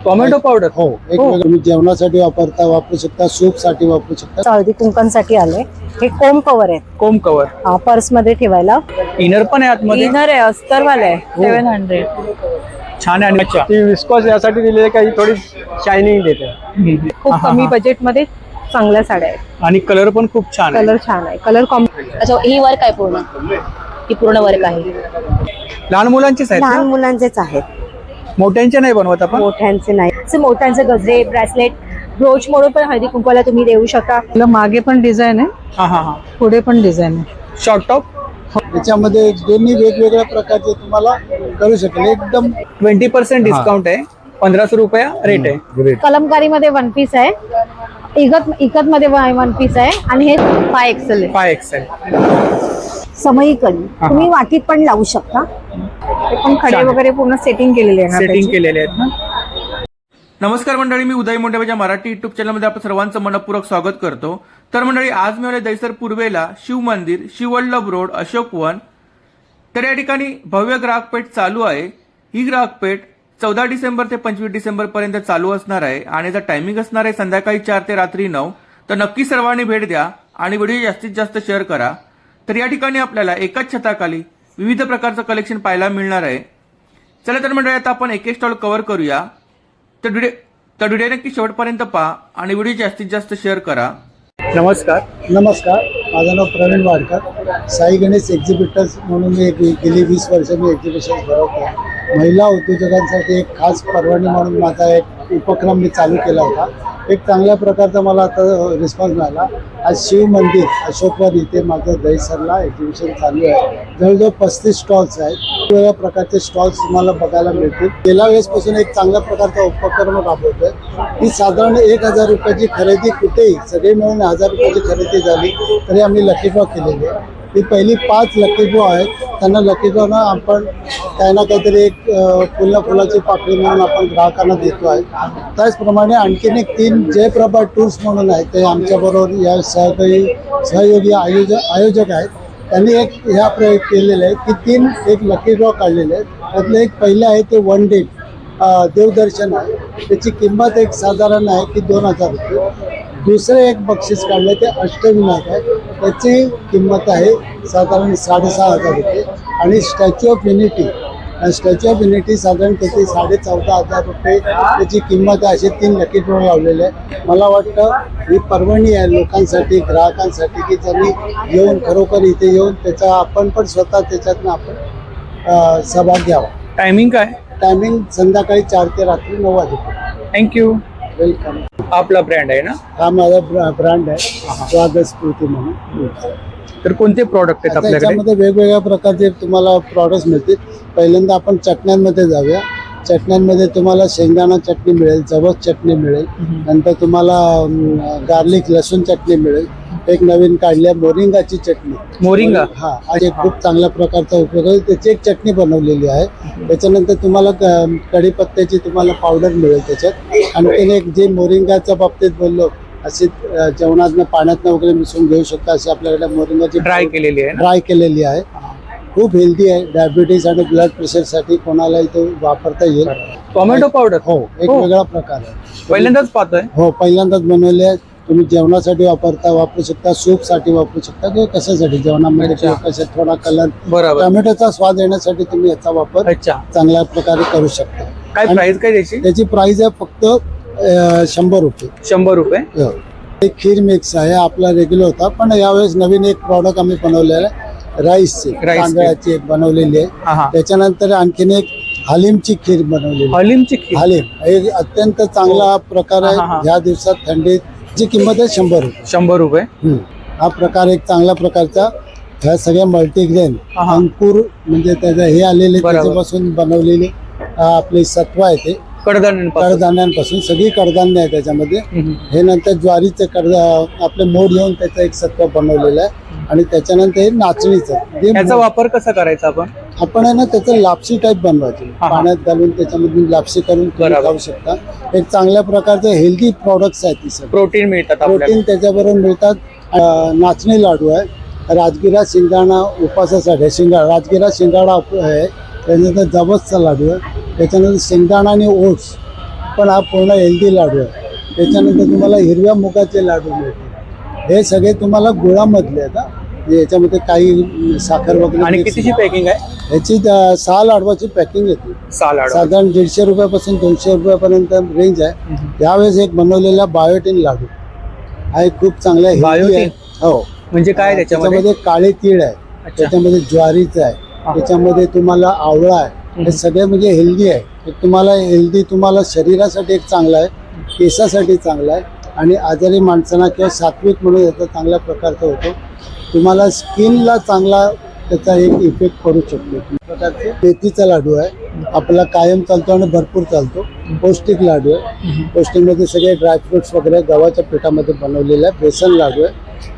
Tomato powder हो तुम्ही जेवणासाठी वापरू शकता, सूप साठी वापरू शकता. हळदी कुंकांसाठी आले. हे कोम कव्हर आहे, कोम कव्हर पर्स मध्ये ठेवायला. इनर पण आहे आतमध्ये. इनर आहे, अस्तर वाला आहे, 700. छान आहे. आणि अच्छा ती विस्कॉस यासाठी दिलेली आहे काही थोडी शायनिंग देते. खूप कमी बजेट मध्ये चांगल्या साड्या आहेत. आणि कलर पण खूप छान आहे. कलर छान आहे, कलर अच्छा, ही वर्क आहे पूर्ण, ही पूर्ण वर्क आहे. लहान मुलांचेच आहेत लहान ना? मुलांचेच आहेत, मोठ्यांचे नाही बनवत आपण. मोठ्यांचे नाही. असे मोठ्यांचे गजरे, ब्रेसलेट, ब्रोच म्हणून पण हळदी कुंकवाला तुम्ही देऊ शकता. मागे पण डिझाईन आहे, हा हा हा. पुढे पण डिझाईन आहे. शॉर्ट टॉप त्याच्यामध्ये दोन्ही वेगवेगळ्या प्रकारचे तुम्हाला करू शकेल. एकदम 20% डिस्काउंट आहे. 1500 रुपये रेट आहे. कलमकारी मध्ये वन पीस आहे, इकत मध्ये वन पीस आहे, आणि हे 5XL आहे. 5XL. समई कडी तुम्ही वाटीत पण लावू शकता. ते पण खडे वगैरे पूर्ण सेटिंग केलेले आहे ना, सेटिंग केलेले आहेत ना. नमस्कार मंडळी, मी उदय मुंडेच्या मराठी युट्यूब चॅनलमध्ये आपण सर्वांचं मनपूर्वक स्वागत करतो. तर मंडळी, आज मी आले दैसर पूर्वेला शिव मंदिर, शिववल्लभ रोड, अशोक वन. तर या ठिकाणी भव्य ग्राहकपेठ चालू आहे. ही ग्राहकपेठ 14 डिसेंबर ते 25 डिसेंबर पर्यंत चालू असणार आहे आणि याचा टायमिंग असणार आहे संध्याकाळी 4 ते रात्री 9. तर नक्की सर्वांनी भेट द्या आणि व्हिडिओ जास्तीत जास्त शेअर करा. तर या ठिकाणी आपल्याला एकाच छताखाली विविध प्रकारचं कलेक्शन पाहायला मिळणार आहे. चला तर मंडळी, आता आपण एक स्टॉल कव्हर करूया. तर व्हिडिओ नक्की शेवटपर्यंत पहा आणि व्हिडिओ जास्तीत जास्त शेअर करा. नमस्कार. माझं नाव प्रवीण वाडकर. साई गणेश एक्झिबिटर्स म्हणून मी गेली 20 वर्ष मी एक्झिबिशन भरवतो. महिला उद्योजकांसाठी एक खास परवानगी म्हणून माझा एक उपक्रम मी चालू केला होता. एक चांगल्या प्रकारचा मला आता रिस्पॉन्स मिळाला. आज शिव मंदिर अशोकवन इथे माझं दहीसरला एक्झिबिशन चालू आहे. जवळजवळ 35 स्टॉल्स आहेत. वेगवेगळ्या प्रकारचे स्टॉल्स तुम्हाला बघायला मिळतील. गेल्या वेळेसपासून एक चांगल्या प्रकारचा उपक्रम राबवतोय. ही साधारण 1000 रुपयाची खरेदी, कुठेही सगळे मिळून 1000 रुपयाची खरेदी झाली तरी आम्ही लकी ड्रॉ केलेली आहे. ही पहिली 5 लकी ड्रॉ आहेत. त्यांना लकी ड्रॉनं आपण काही ना काहीतरी एक फुलाची पाकळी म्हणून आपण ग्राहकांना देतो आहे. त्याचप्रमाणे आणखीन एक 3 जयप्रभा टूर्स म्हणून आहेत, ते आमच्याबरोबर या सहयोगी आयोजक आहेत. त्यांनी एक ह्या प्रयोग केलेले आहेत की 3 एक लकी ड्रॉ काढलेले आहेत. त्यातलं एक पहिलं आहे ते 1 डे देवदर्शन आहे. त्याची किंमत एक साधारण आहे की 2000 रुपये. दुसरं एक बक्षीस काढलं ते अष्टविनायक आहे. त्याची किंमत आहे साधारण 6500 रुपये. आणि स्टॅच्यू ऑफ युनिटी साधारण त्याची 14,500 रुपये त्याची किंमत आहे. असे 3 लकी ड्रॉ लावलेले आहे. मला वाटतं ही पर्वणी आहे लोकांसाठी, ग्राहकांसाठी, की ज्यांनी येऊन खरोखर इथे येऊन त्याचा आपण पण स्वतः त्याच्यातनं आपण सहभाग घ्यावा. टायमिंग काय? टायमिंग संध्याकाळी 4 ते रात्री 9 वाजेपर्यंत. थँक्यू. वेलकम. आपला ब्रँड आहे ना? हा माझा ब्रँड आहे, स्वागत म्हणून. तर कोणते प्रॉडक्ट आहेत आपल्याकडे? त्याच्यामध्ये वेगवेगळ्या प्रकारचे तुम्हाला प्रॉडक्ट्स मिळतील. पहिल्यांदा आपण चटण्यांमध्ये जाऊया. चटण्यांमध्ये तुम्हाला शेंगदाणा चटणी मिळेल, जवस चटणी मिळेल, नंतर तुम्हाला गार्लिक लसूण चटणी मिळेल. एक नवीन काढली मोरिंगाची चटणी. मोरिंगा? हा, एक खूप चांगल्या प्रकारचा उपयोग आहे. त्याची एक चटणी बनवलेली आहे. त्याच्यानंतर तुम्हाला कढीपत्त्याची तुम्हाला पावडर मिळेल त्याच्यात. आणखीन एक जे मोरिंगाच्या बाबतीत बोललो, अशी जेवणातनं पाण्यातनं वगैरे मिसळून घेऊ शकता अशी आपल्याकडे मोरिंगाची ड्राय केलेली आहे. खूप हेल्दी आहे. डायबिटीज आणि ब्लड प्रेशरसाठी कोणालाही तो वापरता येईल. टोमॅटो पावडर हो, एक वेगळा प्रकार आहे. पहिल्यांदाच पाहतोय. हो, पहिल्यांदाच बनवले आहे. तुम्ही जेवणासाठी वापरू शकता, सूप साठी वापरू शकता, किंवा कशासाठी जेवणामध्ये किंवा कशात थोडा कलर, टोमॅटोचा स्वाद येण्यासाठी तुम्ही याचा वापर चांगल्या प्रकारे करू शकता. काय प्राइस काय त्याची प्राइस आहे फक्त 100 रुपये. 100 रुपये. एक खीर मिक्स आहे, आपला रेग्युलर होता, पण यावेळेस नवीन एक प्रॉडक्ट आम्ही बनवलेला आहे. राईसची, तांदळाची एक बनवलेली आहे. त्याच्यानंतर आणखीन एक हलीमची खीर बनवलेली. हलीम एक अत्यंत चांगला प्रकार आहे. ह्या दिवसात थंडीची किंमत आहे 100 रुपये. हा प्रकार एक चांगल्या प्रकारचा. ह्या सगळ्या मल्टीग्रेन अंकुर म्हणजे त्याचं हे आलेले त्याच्यापासून बनवलेले आपले सत्व आहे. ते कडधान्यांपासून सगळी कडधान्य आहे त्याच्यामध्ये. हे नंतर ज्वारीचे आपले मोड घेऊन त्याचं एक सत्व बनवलेलं आहे. आणि त्याच्यानंतर हे नाचणीचं. याचा वापर कसा करायचा आपण आहे ना, त्याचं लापसी टाईप बनवायची. पाण्यात घालून त्याच्यामधून लापसी करून खाऊ शकता. एक चांगल्या प्रकारचे हेल्दी प्रॉडक्ट्स आहेत. प्रोटीन मिळतात. प्रोटीन त्याच्याबरोबर मिळतात. नाचणी लाडू आहे. राजगिरा शिंगाणा उपासासाठी राजगिरा शिंगाडा आहे. त्याच्यानंतर जवसचा लाडू आहे. त्याच्यानंतर शेंगदाणा आणि ओट्स पण हा पूर्ण हेल्दी लाडू आहे. त्याच्यानंतर तुम्हाला हिरव्या मुगाचे लाडू मिळतील. हे सगळे तुम्हाला गुळामधले आहेत. म्हणजे याच्यामध्ये काही साखर वगैरे आणि mix कितीची नाही. पॅकिंग आहे? ह्याची 6 लाडवाची पॅकिंग येते. 6 लाडू. साधारण 150 रुपयापासून 200 रुपयापर्यंत रेंज आहे. यावेळेस एक बनवलेला बायोटिन लाडू हा एक खूप चांगला healthy आहे. बायोटिन? हो. म्हणजे काय त्याच्यामध्ये? काळे तीळ आहे, त्याच्यामध्ये ज्वारीचं आहे, त्याच्यामध्ये तुम्हाला आवळा आहे. हे सगळे म्हणजे हेल्दी आहे. हे तुम्हाला हेल्दी तुम्हाला शरीरासाठी एक चांगला आहे, केसासाठी चांगला आहे आणि आजारी माणसांना किंवा सात्विक म्हणून याचा चांगल्या प्रकारचा होतो. तुम्हाला स्किनला चांगला त्याचा एक इफेक्ट पडू शकतो. प्रकारचे मेथीचा लाडू आहे, आपला कायम चालतो आणि भरपूर चालतो. पौष्टिक लाडू आहे. पौष्टिकमध्ये सगळे ड्रायफ्रुट्स वगैरे गव्हाच्या पिठामध्ये बनवलेला आहे. बेसन लाडू आहे.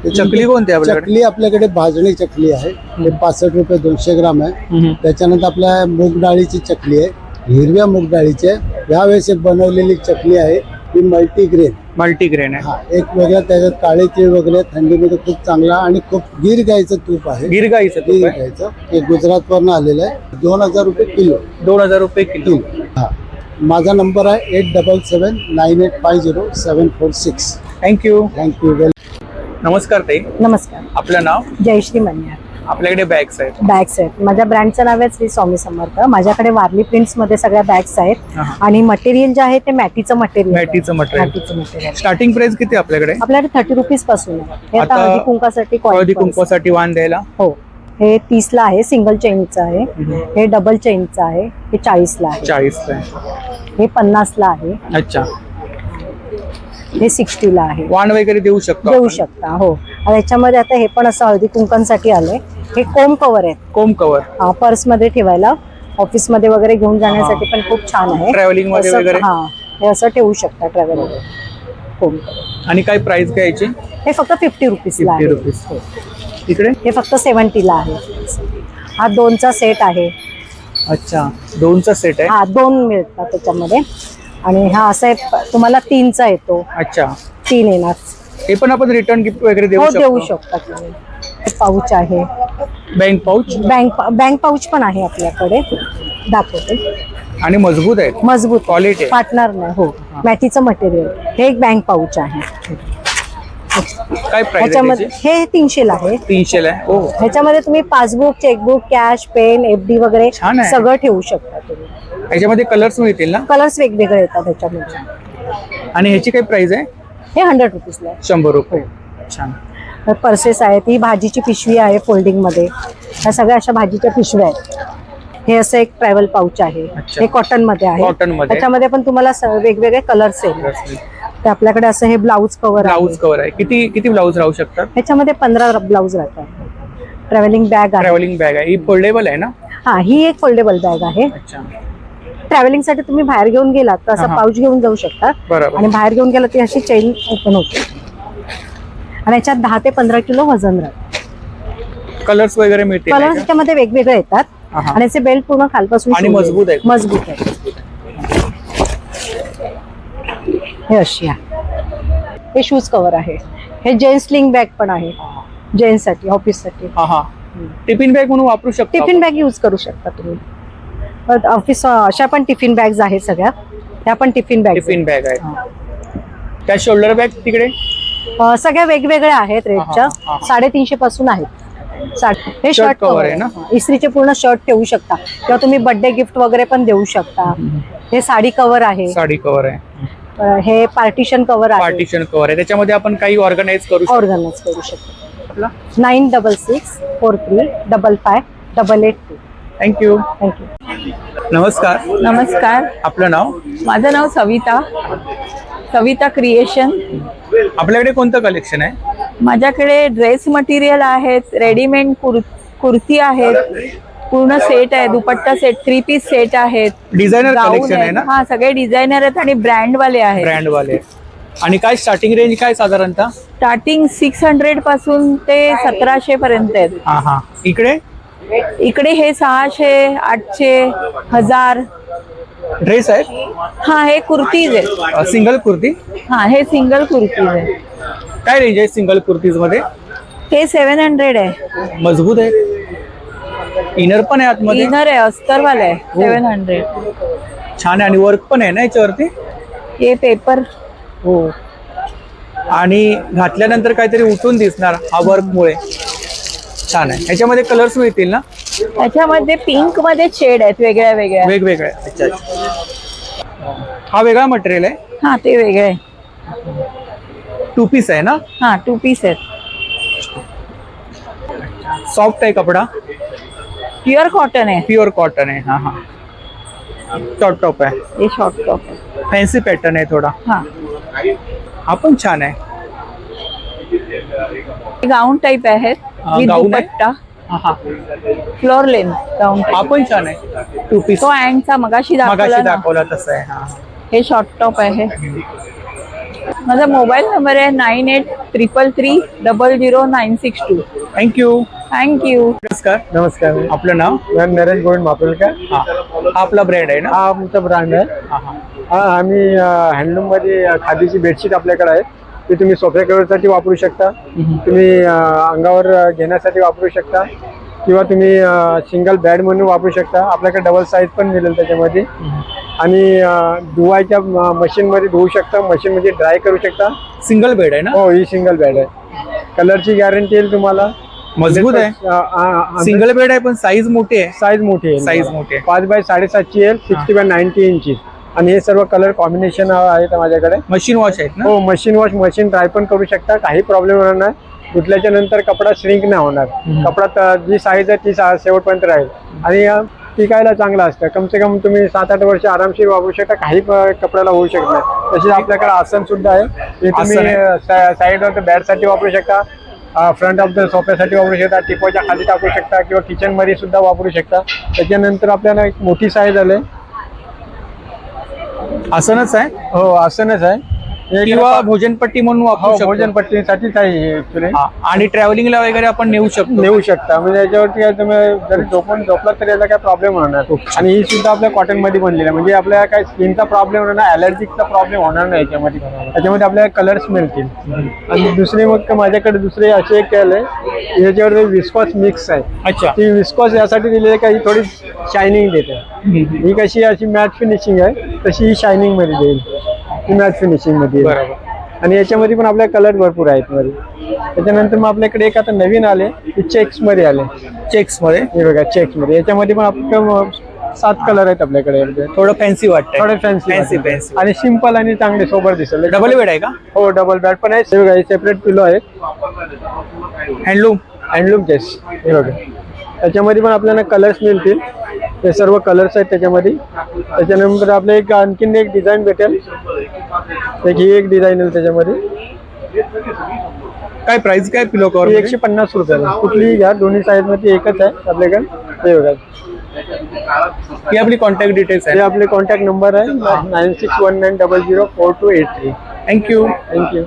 चकली कोणती आहे आपल्याकडे? चकली आपल्याकडे भाजणी चकली आहे. ते 65 रुपये 200 ग्राम आहे. त्याच्यानंतर आपल्या मूग डाळीची चकली आहे, हिरव्या मूग डाळीची आहे. यावेळेस एक बनवलेली चकली आहे ही मल्टीग्रेन आहे. हा एक वेगळा त्याच्यात काळे तीळ वगैरे थंडीमध्ये खूप चांगला आणि खूप गीर गाईचं तूप आहे. गिर गाईचं तूप आहे. गाईचं हे गुजरातवरनं आलेलं आहे. 2000 रुपये किलो. 2000 रुपये किलो. हा माझा नंबर आहे 8779850746. थँक्यू. थँक्यू. नमस्कार ताई, नमस्कार. आपलं नाव? जयश्री मन्यार. आपल्याकडे बॅग्स आहेत. बॅग्स आहेत. माझ्या ब्रँडचं नाव आहे श्री स्वामी समर्थ. माझ्याकडे वारली प्रिंट्स मध्ये सगळ्या बॅग्स आहेत आणि मटेरियल जे आहे ते मॅटीचं मटेरियल. मॅटीचं मटेरियल. स्टार्टिंग प्राइस किती आहे आपल्याकडे? आपल्याकडे 30 रुपीज पासून आहे. हे आता आता हळदी कुंकासाठी हळदी कुंकवासाठी वाण द्यायला. हो, हे 30 ला आहे. सिंगल चेनचं आहे. हे डबल चेनचं आहे. हे 40 ला आहे. 40 ला. हे 50 ला आहे. अच्छा. हे 60 ला आहे. वाण वगैरे देऊ शकतो देऊ आपण? शकता. हो. आणि याच्यामध्ये आता हे पण असं हळदी कुंकांसाठी आलंय. हे कोम कव्हर आहे. कोम कव्हर पर्स मध्ये ठेवायला, ऑफिस मध्ये वगैरे घेऊन जाण्यासाठी पण खूप छान आहे. ट्रॅव्हलिंग मध्ये असं- वगैरे. हा, हे असं ठेवू शकता ट्रॅव्हल कोम कव्हर. आणि काय प्राइस काय याची? हे फक्त 50 रुपीजला 50 आहे. रुपीज. इकडे हे फक्त 70 ला आहे. हा 2चा सेट आहे. अच्छा, 2चा सेट आहे. हा 2 मिळतात त्याच्यामध्ये. आणि हा असा आहे, तुम्हाला 3चा येतो. अच्छा, 3 येणार. हे पण आपण रिटर्न गिफ्ट वगैरे देऊ हो, शकतो? देऊ शकता तुम्ही. पाऊच आहे. Bank pouch. बँक पाऊच पण आहे आपल्याकडे. दाखवते. आणि मजबूत आहे. मजबूत क्वालिटी आहे. फाटणार नाही. हो, मॅटीचं मटेरियल. हे एक बँक पाऊच आहे. काय प्राइस आहे ह्याच्यामध्ये त्याची? हे 300 ला आहे. 300 ला आहे. ओ, ह्याच्यामध्ये तुम्ही passbook, chequebook, cash, pen, FD वगैरे छान आहे. सगळं ठेवू शकता तुम्ही. याच्यामध्ये कलर्स मिळतील ना? कलर्स वेगवेगळे येतात ह्याच्यामध्ये. आणि ह्याची काय प्राइस आहे? हे 100 रुपीजला आहे. 100 रुपये. छान. पर्सेस आहेत. ही भाजीची पिशवी आहे फोल्डिंग मध्ये. ह्या सगळ्या अशा भाजीच्या पिशव्या आहेत. हे असं एक ट्रॅव्हल पाऊच आहे. अच्छा. हे कॉटन मध्ये आहे. कॉटन मध्ये. त्याच्यामध्ये पण तुम्हाला वेगवेगळे कलर्स आहेत. ते आपल्याकडे असं हे ब्लाऊज कव्हर आहे. ब्लाऊज कव्हर आहे. किती ब्लाऊज राहू शकतात? ह्याच्यामध्ये 15 ब्लाऊज राहतात. ट्रॅव्हलिंग बॅग आहे. ट्रॅव्हलिंग बॅग आहे. ही फोल्डेबल आहे ना? हा, ही एक फोल्डेबल बॅग आहे. अच्छा. ट्रॅव्हलिंग साठी तुम्ही बाहेर घेऊन गेलात तर असं हा. पाऊच घेऊन जाऊ शकता. बरोबर. आणि बाहेर घेऊन गेला ती अशी चेन ओपन होते. आणि याच्यात 10 ते 15 किलो वजन राहतं. कलर्स वगैरे मिळतील कलर नाही का? त्याच्यामध्ये वेगवेगळे येतात. हा. आणि याचे बेल्ट पूर्ण खालपासून आणि शिवलेले. मजबूत आहे. मजबूत आहे. हे अशी आहे. हे शूज कव्हर आहे. हे जेंट्स स्लिंग बॅग पण आहे. जेंट्स साठी, ऑफिस साठी. हा हा. टिफिन बॅग म्हणून वापरू शकतो टिफिन बॅग यूज करू शकता तुम्ही. ऑफिस अशा पण टिफिन बॅग्स आहेत सगळ्या. त्या पण टिफिन बॅग. टिफिन बॅग आहे. त्या शोल्डर बॅग तिकडे सगळ्या वेगवेगळ्या आहेत रेटच्या. हा, हा, हा. 350 पासून आहेत. हे शर्ट cover कव्हर आहे आहे ना? ना. इस्त्रीचे पूर्ण शर्ट ठेवू शकता किंवा तुम्ही बर्थडे गिफ्ट वगैरे पण देऊ शकता. हे साडी कव्हर आहे. साडी कव्हर आहे. हे पार्टिशन कव्हर आहे. पार्टिशन कव्हर आहे. त्याच्यामध्ये आपण काही ऑर्गनाइज करू शकतो. ऑर्गनाइज करू शकतो. आपला 9664388882. थँक्यू. थँक्यू. नमस्कार. नमस्कार, आपलं नाव? माझं नाव सविता क्रिएशन. आपल्याकडे कोणतं कलेक्शन आहे? माझ्याकडे ड्रेस मटेरियल आहेत, रेडीमेड कुर्ती आहेत, पूर्ण सेट आहे, दुपट्टा सेट, 3 पीस सेट आहेत, डिझायनर गाऊन कलेक्शन आहे आहेत. ना? हा, सगळे डिझायनर आहेत आणि ब्रँड वाले आहेत. ब्रँड वाले. आणि काय स्टार्टिंग रेंज काय साधारणतः? स्टार्टिंग 600 पासून ते 1700 पर्यंत आहेत. हा हा. इकडे इकडे हे 600, 800, 1000. ड्रेस आहेत? हा, हे कुर्तीज आहेत. सिंगल कुर्ती. हा, हे सिंगल कुर्तीज आहे. काय रेंज आहे सिंगल कुर्तीज मध्ये? हे 700 आहे. मजबूत आहे. इनर पण आहे आतमध्ये. इनर आहे, अस्तरवाला आहे. हो. 700. छान आहे. आणि वर्क पण आहे ना याच्यावरती? हे पेपर हो, आणि घातल्यानंतर काहीतरी उठून दिसणार हा वर्कमुळे. छान आहे. ह्याच्यामध्ये कलर्स मिळतील ना? त्याच्यामध्ये पिंक मध्ये शेड आहेत वेगळ्या वेगळ्या. वेगवेगळे. अच्छा अच्छा. हा वेगळा मटेरियल आहे. हा ते वेगळे आहे. 2 पीस आहे ना? हा 2 पीस आहेत. सॉफ्ट आहे कपडा. प्युअर कॉटन आहे. प्युअर कॉटन आहे. हा हा. शॉर्ट टॉप आहे. हे शॉर्ट टॉप आहे. फॅन्सी पॅटर्न आहे थोडा. हा हा पण छान आहे. गाऊन टाईप आहेत विथ गाऊन आहे? दुपट्टा. हा हा. फ्लोर लेंथ गाऊन. हा पण छान आहे. 2 पीस. तो अँडचा मगाशी मगाशी दाखवला ना. दाखवला तसं आहे. हा. हे शॉर्ट टॉप आहे. माझा मोबाईल नंबर आहे 9833300962. थँक्यू. थँक्यू. नमस्कार. नमस्कार. आपलं नाव? मैं नरेश गोविंद मापुलकर. हा. हा आपला ब्रँड आहे ना? हा आमचा ब्रँड आहे. हा हा. हा आम्ही हँडलूम मध्ये खादीची बेडशीट आपल्याकडे आहे. ती तुम्ही सोफ्या कव्हरसाठी वापरू शकता, तुम्ही अंगावर घेण्यासाठी वापरू शकता, किंवा तुम्ही सिंगल बेड म्हणून वापरू शकता. आपल्याकडे डबल साईज पण मिळेल त्याच्यामध्ये. आणि धुवायच्या मशीनमध्ये धुवू शकता, मशीनमध्ये ड्राय करू शकता. सिंगल बेड आहे ना? हो, ही सिंगल बेड आहे. कलरची गॅरंटी येईल तुम्हाला. मजबूत आहे. सिंगल बेड आहे पण साईज मोठी आहे. साईज मोठी आहे. साईज मोठी आहे. 5 बाय 7.5 येईल, 60 बाय 90 इंची. आणि हे सर्व कलर कॉम्बिनेशन आहेत माझ्याकडे. मशीन वॉश आहेत ना? हो, मशीन वॉश, मशीन ड्राय पण करू शकता. काही प्रॉब्लेम होणार नाही. धुतल्याच्या नंतर कपडा श्रिंक नाही होणार. कपडा जी साईज आहे ती शेवटपर्यंत राहील. आणि टिकायला चांगला असतं. कम से कम तुम्ही 7-8 वर्ष आरामशीर वापरू शकता. काही कपड्याला होऊ शकत नाही. तसेच आपल्याकडे आसन सुद्धा आहे. ते तुम्ही साईड ऑफ द बेडसाठी वापरू शकता, फ्रंट ऑफ द सोफ्यासाठी वापरू शकता, टिपोच्या खाली टाकू शकता, किंवा किचन मध्ये सुद्धा वापरू शकता. त्याच्यानंतर आपल्याला एक मोठी साईज आले. आसनच आहे हो, आसनच आहे. किंवा भोजनपट्टी म्हणून वापरू शकतो. भोजनपट्टीसाठीच आहे ऍक्च्युली. आणि ट्रॅव्हलिंगला वगैरे आपण नेऊ शकतो. नेऊ शकता. म्हणजे याच्यावरती काय तुम्ही जरी झोपला तरी याचा काय प्रॉब्लेम होणार नाही. आणि ही सुद्धा आपल्या कॉटन मध्ये बनलेली आहे. म्हणजे आपल्याला काय स्किनचा प्रॉब्लेम होणार नाही, ॲलर्जीचा प्रॉब्लेम होणार नाही याच्यामध्ये. त्याच्यामध्ये आपल्याला कलर्स मिळतील. आणि दुसरी मग माझ्याकडे दुसरे असे एक केलंय, याच्यावर विस्कॉस मिक्स आहे. अच्छा. ती विस्कॉस यासाठी दिलेली आहे का ही थोडी शायनिंग देते. ही कशी अशी मॅट फिनिशिंग आहे, तशी ही शायनिंग मध्ये देईल. ही मॅट फिनिशिंग मध्ये. आणि याच्यामध्ये पण आपल्या कलर भरपूर आहेत मध्ये. त्याच्यानंतर मग आपल्याकडे एक आता नवीन आले, चेक्स मध्ये आले. चेक्स मध्ये हे बघा, चेक्स मध्ये. याच्यामध्ये पण आपल्या 7 कलर आहेत आपल्याकडे. थोडं फॅन्सी वाटतं. थोडे फॅन्सी आणि सिंपल आणि चांगले सोबर दिसेल. डबल बेड आहे का? हो, डबल बेड पण आहे. हे बघा, हे सेपरेट पिलो आहेत. हँडलूम केस. हे बघा, त्याच्यामध्ये पण आपल्याला कलर्स मिळतील. हे सर्व कलर्स आहेत त्याच्यामध्ये. त्याच्यानंतर आपल्या एक आणखीन एक डिझाईन भेटेल. ही एक डिझाईन आहे त्याच्यामध्ये. काय प्राइस काय पिलो कव्हर? 150 रुपयाला. कुठलीही घ्या, दोन्ही साईज मध्ये एकच आहे आपल्याकडे. हे बघा, ही आपली कॉन्टॅक्ट डिटेल्स हे आहे. आपले कॉन्टॅक्ट नंबर आहे 9619004283. थँक्यू. थँक्यू.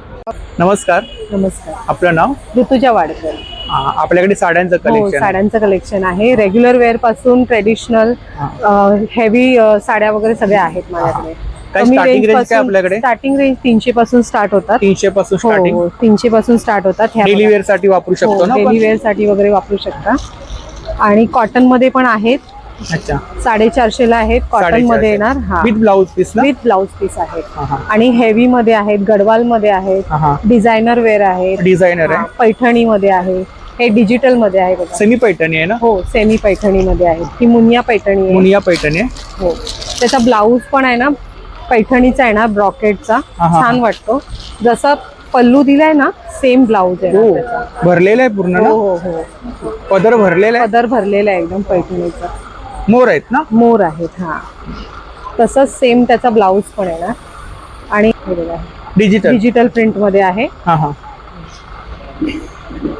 नमस्कार. नमस्कार. आपलं नाव? ऋतुजा वाडकर. आपल्याकडे साड्यांचं हो, कलेक्शन. साड्यांचं कलेक्शन आहे. रेग्युलर वेअर पासून ट्रेडिशनल, हेवी साड्या वगैरे सगळ्या आहेत माझ्याकडे. काय स्टार्टिंग रेंज काय आपल्याकडे? स्टार्टिंग रेंज 300 पासून स्टार्ट होतात. 300 पासून स्टार्टिंग. हो, 300 पासून स्टार्ट होतात. डेली वेअर साठी वापरू शकतो ना? डेली वेअर साठी वगैरे वापरू शकता. आणि कॉटन मध्ये पण आहेत. अच्छा. 450 ला आहेत. कॉटन मध्ये येणार. हा, विथ ब्लाउज पीस ना? विथ ब्लाउज पीस आहेत. हा. आणि हेवी मध्ये आहेत, गडवाल मध्ये आहेत, हा. डिझायनर वेअर आहेत, डिझायनर आहे. पैठणी मध्ये आहे. हे डिजिटल मध्ये आहे बघा. सेमी पैठणी आहे ना? हो, सेमी पैठणी मध्ये आहे. ही मुनिया पैठणी आहे. मुनिया पैठणी आहे. हो, त्याचा ब्लाऊज पण आहे ना पैठणीचा आहे ना, ब्रॉकेटचा. हा. छान वाटतो. जसा पल्लू दिलाय ना, सेम ब्लाऊज आहे हो, त्याचा. भरलेला आहे पूर्ण ना? हो, पदर भरलेला आहे. पदर भरलेला आहे एकदम पैठणीचा. मोर आहेत ना? मोर आहेत. हा, तसंच सेम त्याचा ब्लाऊज पण आहे ना. आणि हे बघा, डिजिटल प्रिंट मध्ये आहे. हा.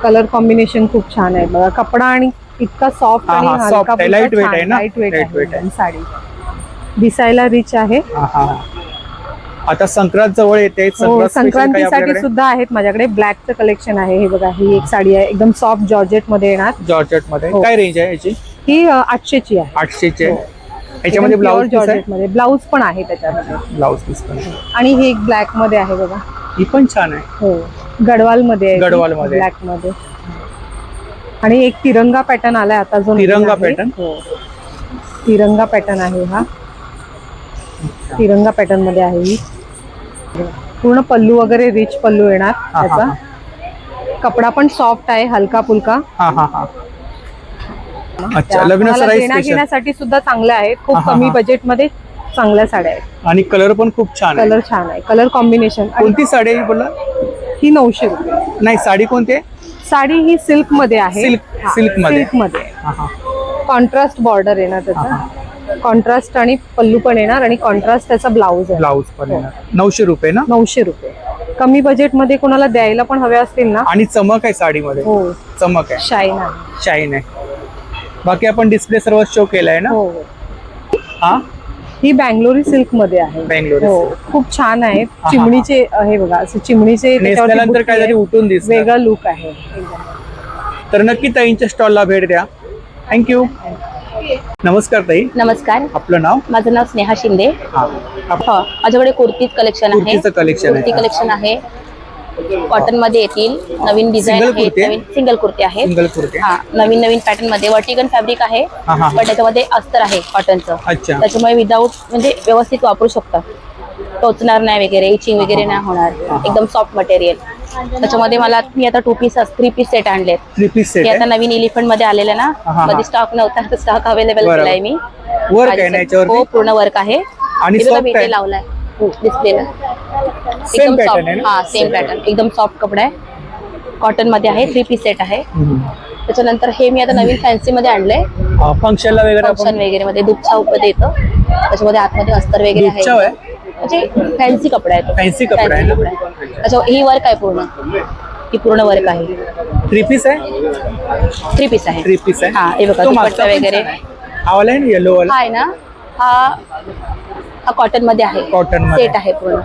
कलर कॉम्बिनेशन खूप छान आहे बघा. कपडा आणि इतका सॉफ्ट आणि हा, soft आहे, light weight आहे ना? लाईट वेट Light weight आहे साडी. दिसायला रिच आहे. आता संक्रांत जवळ येते. हो, संक्रांतीसाठी सुद्धा आहेत माझ्याकडे. ब्लॅकचं कलेक्शन आहे. हे बघा, ही एक साडी आहे एकदम सॉफ्ट जॉर्जेट मध्ये येणार. जॉर्जेट मध्ये. हो. काय रेंज आहे याची? ही 800 ची आहे. 800 ची आहे. हो. याच्यामध्ये ब्लाउज पीस आहे. जॉर्जेट मध्ये ब्लाऊज पण आहे त्याच्यामध्ये. ब्लाउज पीस पण आहे. आणि ही एक ब्लॅक मध्ये आहे बघा. ही पण छान आहे. हो, गडवाल मध्ये आहे. गडवाल मध्ये. ब्लॅक मध्ये. आणि एक तिरंगा पॅटर्न आलाय आता जो. तिरंगा पॅटर्न? हो, तिरंगा पॅटर्न आहे हा. तिरंगा पॅटर्न मध्ये आहे ही. पूर्ण पल्लू वगैरे रिच पल्लू येणार हा, त्याचा. कपडा पण सॉफ्ट आहे, हलका फुलका. हा हा हा. अच्छा, त्या लग्न कोणाला सराई देण्या स्पेशल. घेण्यासाठी सुद्धा चांगल्या आहेत. खूप हा, हा, कमी हा. बजेट मध्ये चांगल्या साड्या आहेत. आणि कलर पण खूप छान आहे. कलर छान आहे, कलर कॉम्बिनेशन. कोणती साडी आहे बोला? ही 900 रुपये. नाही, साडी कोणती आहे? साडी ही सिल्क मध्ये आहे. सिल्क मध्ये. सिल्क मध्ये हा हा. कॉन्ट्रास्ट बॉर्डर येणार त्याचा. कॉन्ट्रास्ट आणि पल्लू पण येणार आणि कॉन्ट्रास्ट त्याचा ब्लाऊज आहे. ब्लाऊज पण येणार. 900 रुपये ना? 900 रुपये. कमी बजेट मध्ये कोणाला द्यायला पण हवे असतील ना. आणि चमक आहे साडीमध्ये. हो, चमक आहे, शाईन आहे. शाईन आहे. बाकी आपण डिस्प्ले सर्व शो केलाय ना? हो. हा, ही बँगलोरी सिल्क मध्ये आहे. बँगलोरी हो, silk. खूप छान आहे. हा. चिमणीचे आहे बघा, असे चिमणीचे त्याच्यावरती नेसल्यानंतर बुट्टी काहीतरी आहे. उठून दिसतं. वेगळा लुक आहे एकदम. तर नक्की ताईंच्या स्टॉलला भेट द्या. थँक्यू. नमस्कार ताई, नमस्कार, आपलं नाव? माझं नाव स्नेहा शिंदे. हा. माझ्याकडे कुर्तीज कलेक्शन आहे. कुर्तीचं collection आहे. कुर्ती कलेक्शन आहे. कॉटन मध्ये येतील, नवीन डिझाईन Single आहे, कुर्ती आहे? नवीन सिंगल कुर्ती आहे. सिंगल कुर्ती. हा, नवीन नवीन पॅटर्न मध्ये वर्टिकल फॅब्रिक आहे. हा, हा. पण त्याच्यामध्ये अस्तर आहे कॉटनचं. अच्छा. त्याच्यामुळे विदाऊट म्हणजे व्यवस्थित वापरू शकता. टोचणार नाही वगैरे, इचिंग वगैरे नाही होणार. एकदम सॉफ्ट मटेरियल. त्याच्यामध्ये मी आता 3 पीस सेट आणलेत. 3 पीस सेट ते आहे. आता नवीन एलिफंट मध्ये आलेलं ना, हा, हा. मध्ये स्टॉक नव्हता, तर स्टॉक अवेलेबल बरोबर. केलाय मी. वर्क आहे ना याच्यावरती? हो, पूर्ण वर्क आहे. आणि हे बघा, soft मी आहे? ते लावलाय डिस्प्लेला. Same pattern आहे ना? हा, सेम पॅटर्न, एकदम सॉफ्ट कपडा आहे. कॉटन मध्ये आहे. 3 पीस सेट आहे. त्याच्यानंतर हे मी आता नवीन फॅन्सी मध्ये आणलंय. फंक्शनला वगैरे फंक्शन वगैरे मध्ये दुपछाव मध्ये येतं. त्याच्यामध्ये आतमध्ये अस्तर वगैरे आहे. दुपछाव आहे? म्हणजे फॅन्सी कपडा आहे तो. Fancy कपडा आहे ना? त्याच्यावर ही वर्क आहे पूर्ण. ही पूर्ण वर्क आहे. 3 पीस आहे? 3 पीस आहे. 3 पीस आहे. हा, हे बघा, तो दुपट्टा मागचा पण वगैरे. छान आहे. हा वाला आहे ना, येलो वाला? हा आहे ना, हा कॉटन मध्ये आहे. Cotton मध्ये. सेट आहे पूर्ण.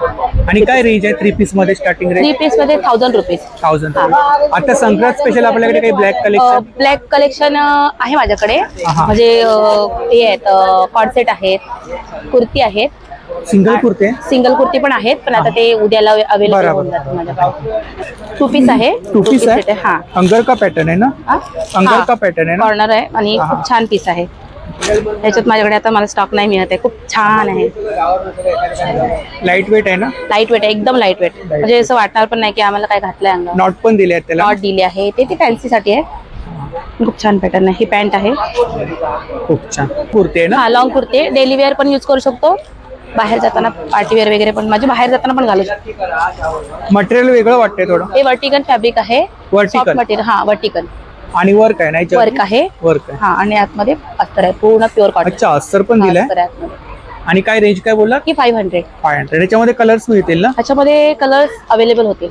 आणि काय रेंज आहे 3 पीस मध्ये? स्टार्टिंग 3 रेंज पीस मध्ये 1000 रुपीज. 1000. आता संक्रांत स्पेशल आपल्याकडे काही ब्लॅक कलेक्शन? ब्लॅक कलेक्शन आहे माझ्याकडे. हा. म्हणजे हे आहेत, कॉर्डसेट आहेत, कुर्ती आहेत. सिंगल कुर्ते? सिंगल कुर्ती पण आहेत, पण आता ते उद्याला अवेलेबल बरोबर. होऊन जातात माझ्याकडे. 2 पीस आहे. 2 पीस set आहे? हा. अंगर का पॅटर्न आहे ना? अंगर का पॅटर्न आहे ना? कॉर्नर आहे आणि हा. खूप छान पीस आहे. त्याच्यात माझ्याकडे आता मला स्टॉक नाही मिळत आहे. खूप छान आहे. लाईट वेट आहे ना? लाईट वेट आहे, एकदम लाईट वेट. म्हणजे असं वाटणार पण नाही की आम्हाला काय घातलंय अंगावर. नॉट पण दिले आहेत त्याला? नॉट दिले आहे. ते फॅन्सी साठी आहे. खूप छान पॅटर्न आहे. ही पॅन्ट आहे. खूप छान कुर्ती आहे ना? हा, लॉंग कुर्ती. डेली वेअर पण यूज करू शकतो. बाहेर जाताना पार्टी वेअर वगैरे पण, म्हणजे बाहेर जाताना पण घालू शकतो. मटेरियल वेगळं वाटतंय थोडं. हे वर्टिकल फॅब्रिक आहे. Vertical? Soft material. हा, वर्टिकल आणि वर्क आहे ना? वर्क आहे. वर्क आहे. हा, आणि आतमध्ये अस्तर आहे, पूर्ण प्युअर कॉटन. अच्छा, अस्तर पण दिलाय. अस्तर आहे आतमध्ये. आणि काय रेंज काय बोलला? ही 500. 500. याच्यामध्ये कलर्स मिळतील ना? ह्याच्यामध्ये कलर्स अवेलेबल होतील.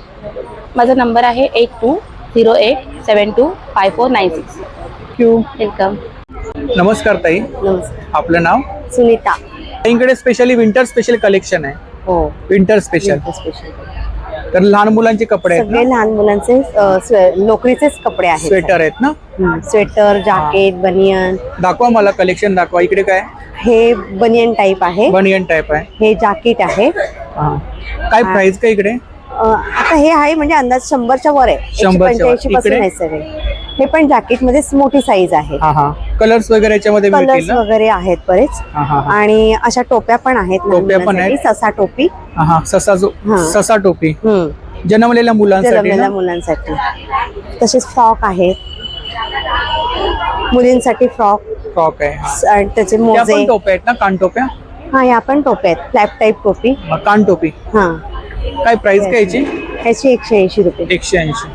माझा नंबर आहे 8208725496. वेलकम. नमस्कार ताई, आपलं नाव? सुनीता. ताईंकडे स्पेशली विंटर स्पेशल कलेक्शन आहे. हो, विंटर स्पेशल. तर लहान मुलांचे कपडे आहेत सगळे ना? लहान मुलांचे नोकरीचेच कपडे आहेत. स्वेटर आहेत ना? स्वेटर, जॅकेट, बनियन. दाखवा मला, कलेक्शन दाखवा. इकडे काय? हे बनियन टाईप आहे. बनियन टाईप आहे. हे जॅकेट आहे. हा. काय प्राइस काय इकडे? आता हे आहे म्हणजे अंदाज 100च्या वर आहे. 100च्या वर. 185 पासून इकडे? आहे सगळे. हे पण जॅकेट मध्ये मोठी साईज आहे. हा हा. कलर्स वगैरे याच्यामध्ये मिळतील कलर्स ना? वगैरे आहेत बरेच. हा हा हा. आणि अशा टोप्या पण आहेत लहान टोप्या पण मुलांसाठी. आहेत? ससा टोपी. हा हा. हा. ससा टोपी. जन्मलेल्या मुलांसाठी जन्मलेल्या ना? मुलांसाठी. तसेच फ्रॉक आहेत. मुलींसाठी फ्रॉक फ्रॉक आहे. आणि त्याचे त्या मोजे. पण टोप्या आहेत ना? कान टोप्या? हा, या पण टोप्या आहेत. फ्लॅप टाईप टोपी. कान टोपी. हा, काय प्राइस काय याची? ह्याची 180 रुपये. 180.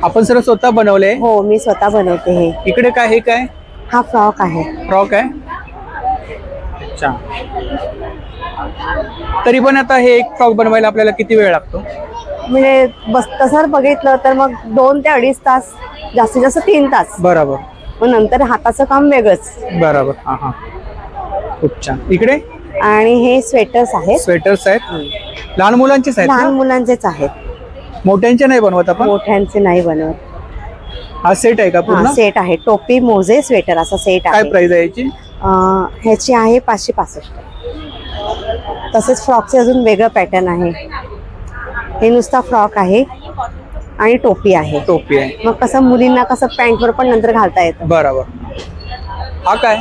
आपण सर्व स्वतः बनवले? हो, मी स्वतः बनवते. हे इकडे काय? हे काय? हा फ्रॉक आहे. फ्रॉक आहे. अच्छा. तरी पण आता हे एक फ्रॉक बनवायला आपल्याला किती वेळ लागतो? म्हणजे तसं बघितलं तर मग 2 ते 2.5 तास, जास्तीत जास्त 3 तास. बरोबर मग नंतर हाताचं काम वेगळंच. बरोबर. हा हा. खूप छान. इकडे आणि हे स्वेटर्स आहेत. स्वेटर्स आहेत. लहान मुलांचेच आहेत लहान ना? मुलांचेच आहेत. मोठ्यांचे नाही बनवत आपण? मोठ्यांचे नाही बनवत. हा सेट आहे का हा, पूर्ण? सेट आहे. टोपी, मोजे, स्वेटर असा सेट काय आहे. प्राइस आहे याची? ह्याची आहे 565. तसेच फ्रॉकचे अजून वेगळं पॅटर्न आहे. हे नुसता फ्रॉक आहे आणि टोपी आहे. टोपी आहे. मग कसं मुलींना कसं पॅन्टवर पण नंतर घालता येतं. बरोबर. हा काय?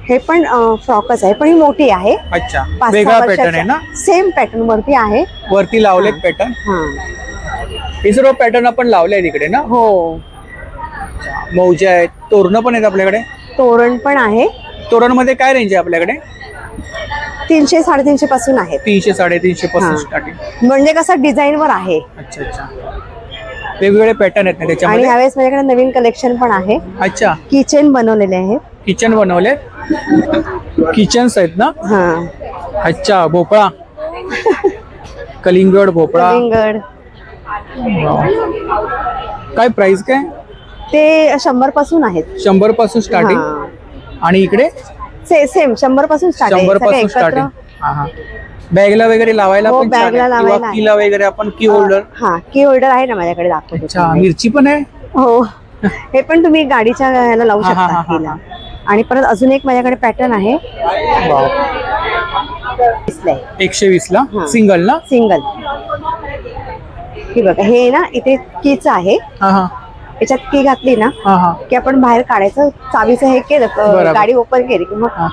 हे पण फ्रॉकच आहे पण ही मोठी आहे. अच्छा, 5-6 वेगळा पॅटर्न आहे ना, सेम पॅटर्न वरती आहे. वरती लावलेत पॅटर्न. हा हे सर्व पॅटर्न आपण लावले आहेत इकडे ना. हो, मौजे आहेत, तोरण पण आहेत आपल्याकडे. तोरण पण आहे. तोरण मध्ये काय रेंज आहे आपल्याकडे? 300-350 पासून आहेत. 300-350 पासून हा. स्टार्टिंग. म्हणजे कसं डिझाईन वर आहे. अच्छा अच्छा, वेगवेगळे पॅटर्न आहेत ना आणि त्याच्यामध्ये. ह्यावेळेस माझ्याकडे नवीन कलेक्शन पण आहे. अच्छा, किचन बनवलेले आहेत. किचन बनवले, किचन्स आहेत ना. हा, अच्छा, भोपळा, कलिंगड भोपळा. कलिंगड काय प्राइस काय? ते 100 पासून आहेत. 100 पासून स्टार्टिंग. हा. आणि इकडे सेम 100 पासून स्टार्ट आहे. 100 सगळे पासून एकत्र. स्टार्टिंग. हा हा, बॅगला वगैरे लावायला हो, पण छान बॅगला आहे. किंवा लावायला आहे. कीला वगैरे आपण की होल्डर. हा, की होल्डर आहे ना माझ्याकडे, दाखवतो. अच्छा, मिरची पण आहे. हो, हे पण तुम्ही गाडीच्या ह्याला लावू हा, हा, शकता हा, हा. कीला. आणि परत अजून एक माझ्याकडे पॅटर्न आहे. वाव. 120 ला हा. सिंगल ना. सिंगल. हे बघा, हे ना इथे कीच आहे. हा हा याच्यात की घातली ना हा हा. की आपण बाहेर काढायचं, चावीचं हे केलं, बरोबर. गाडी ओपन केली की मग हा.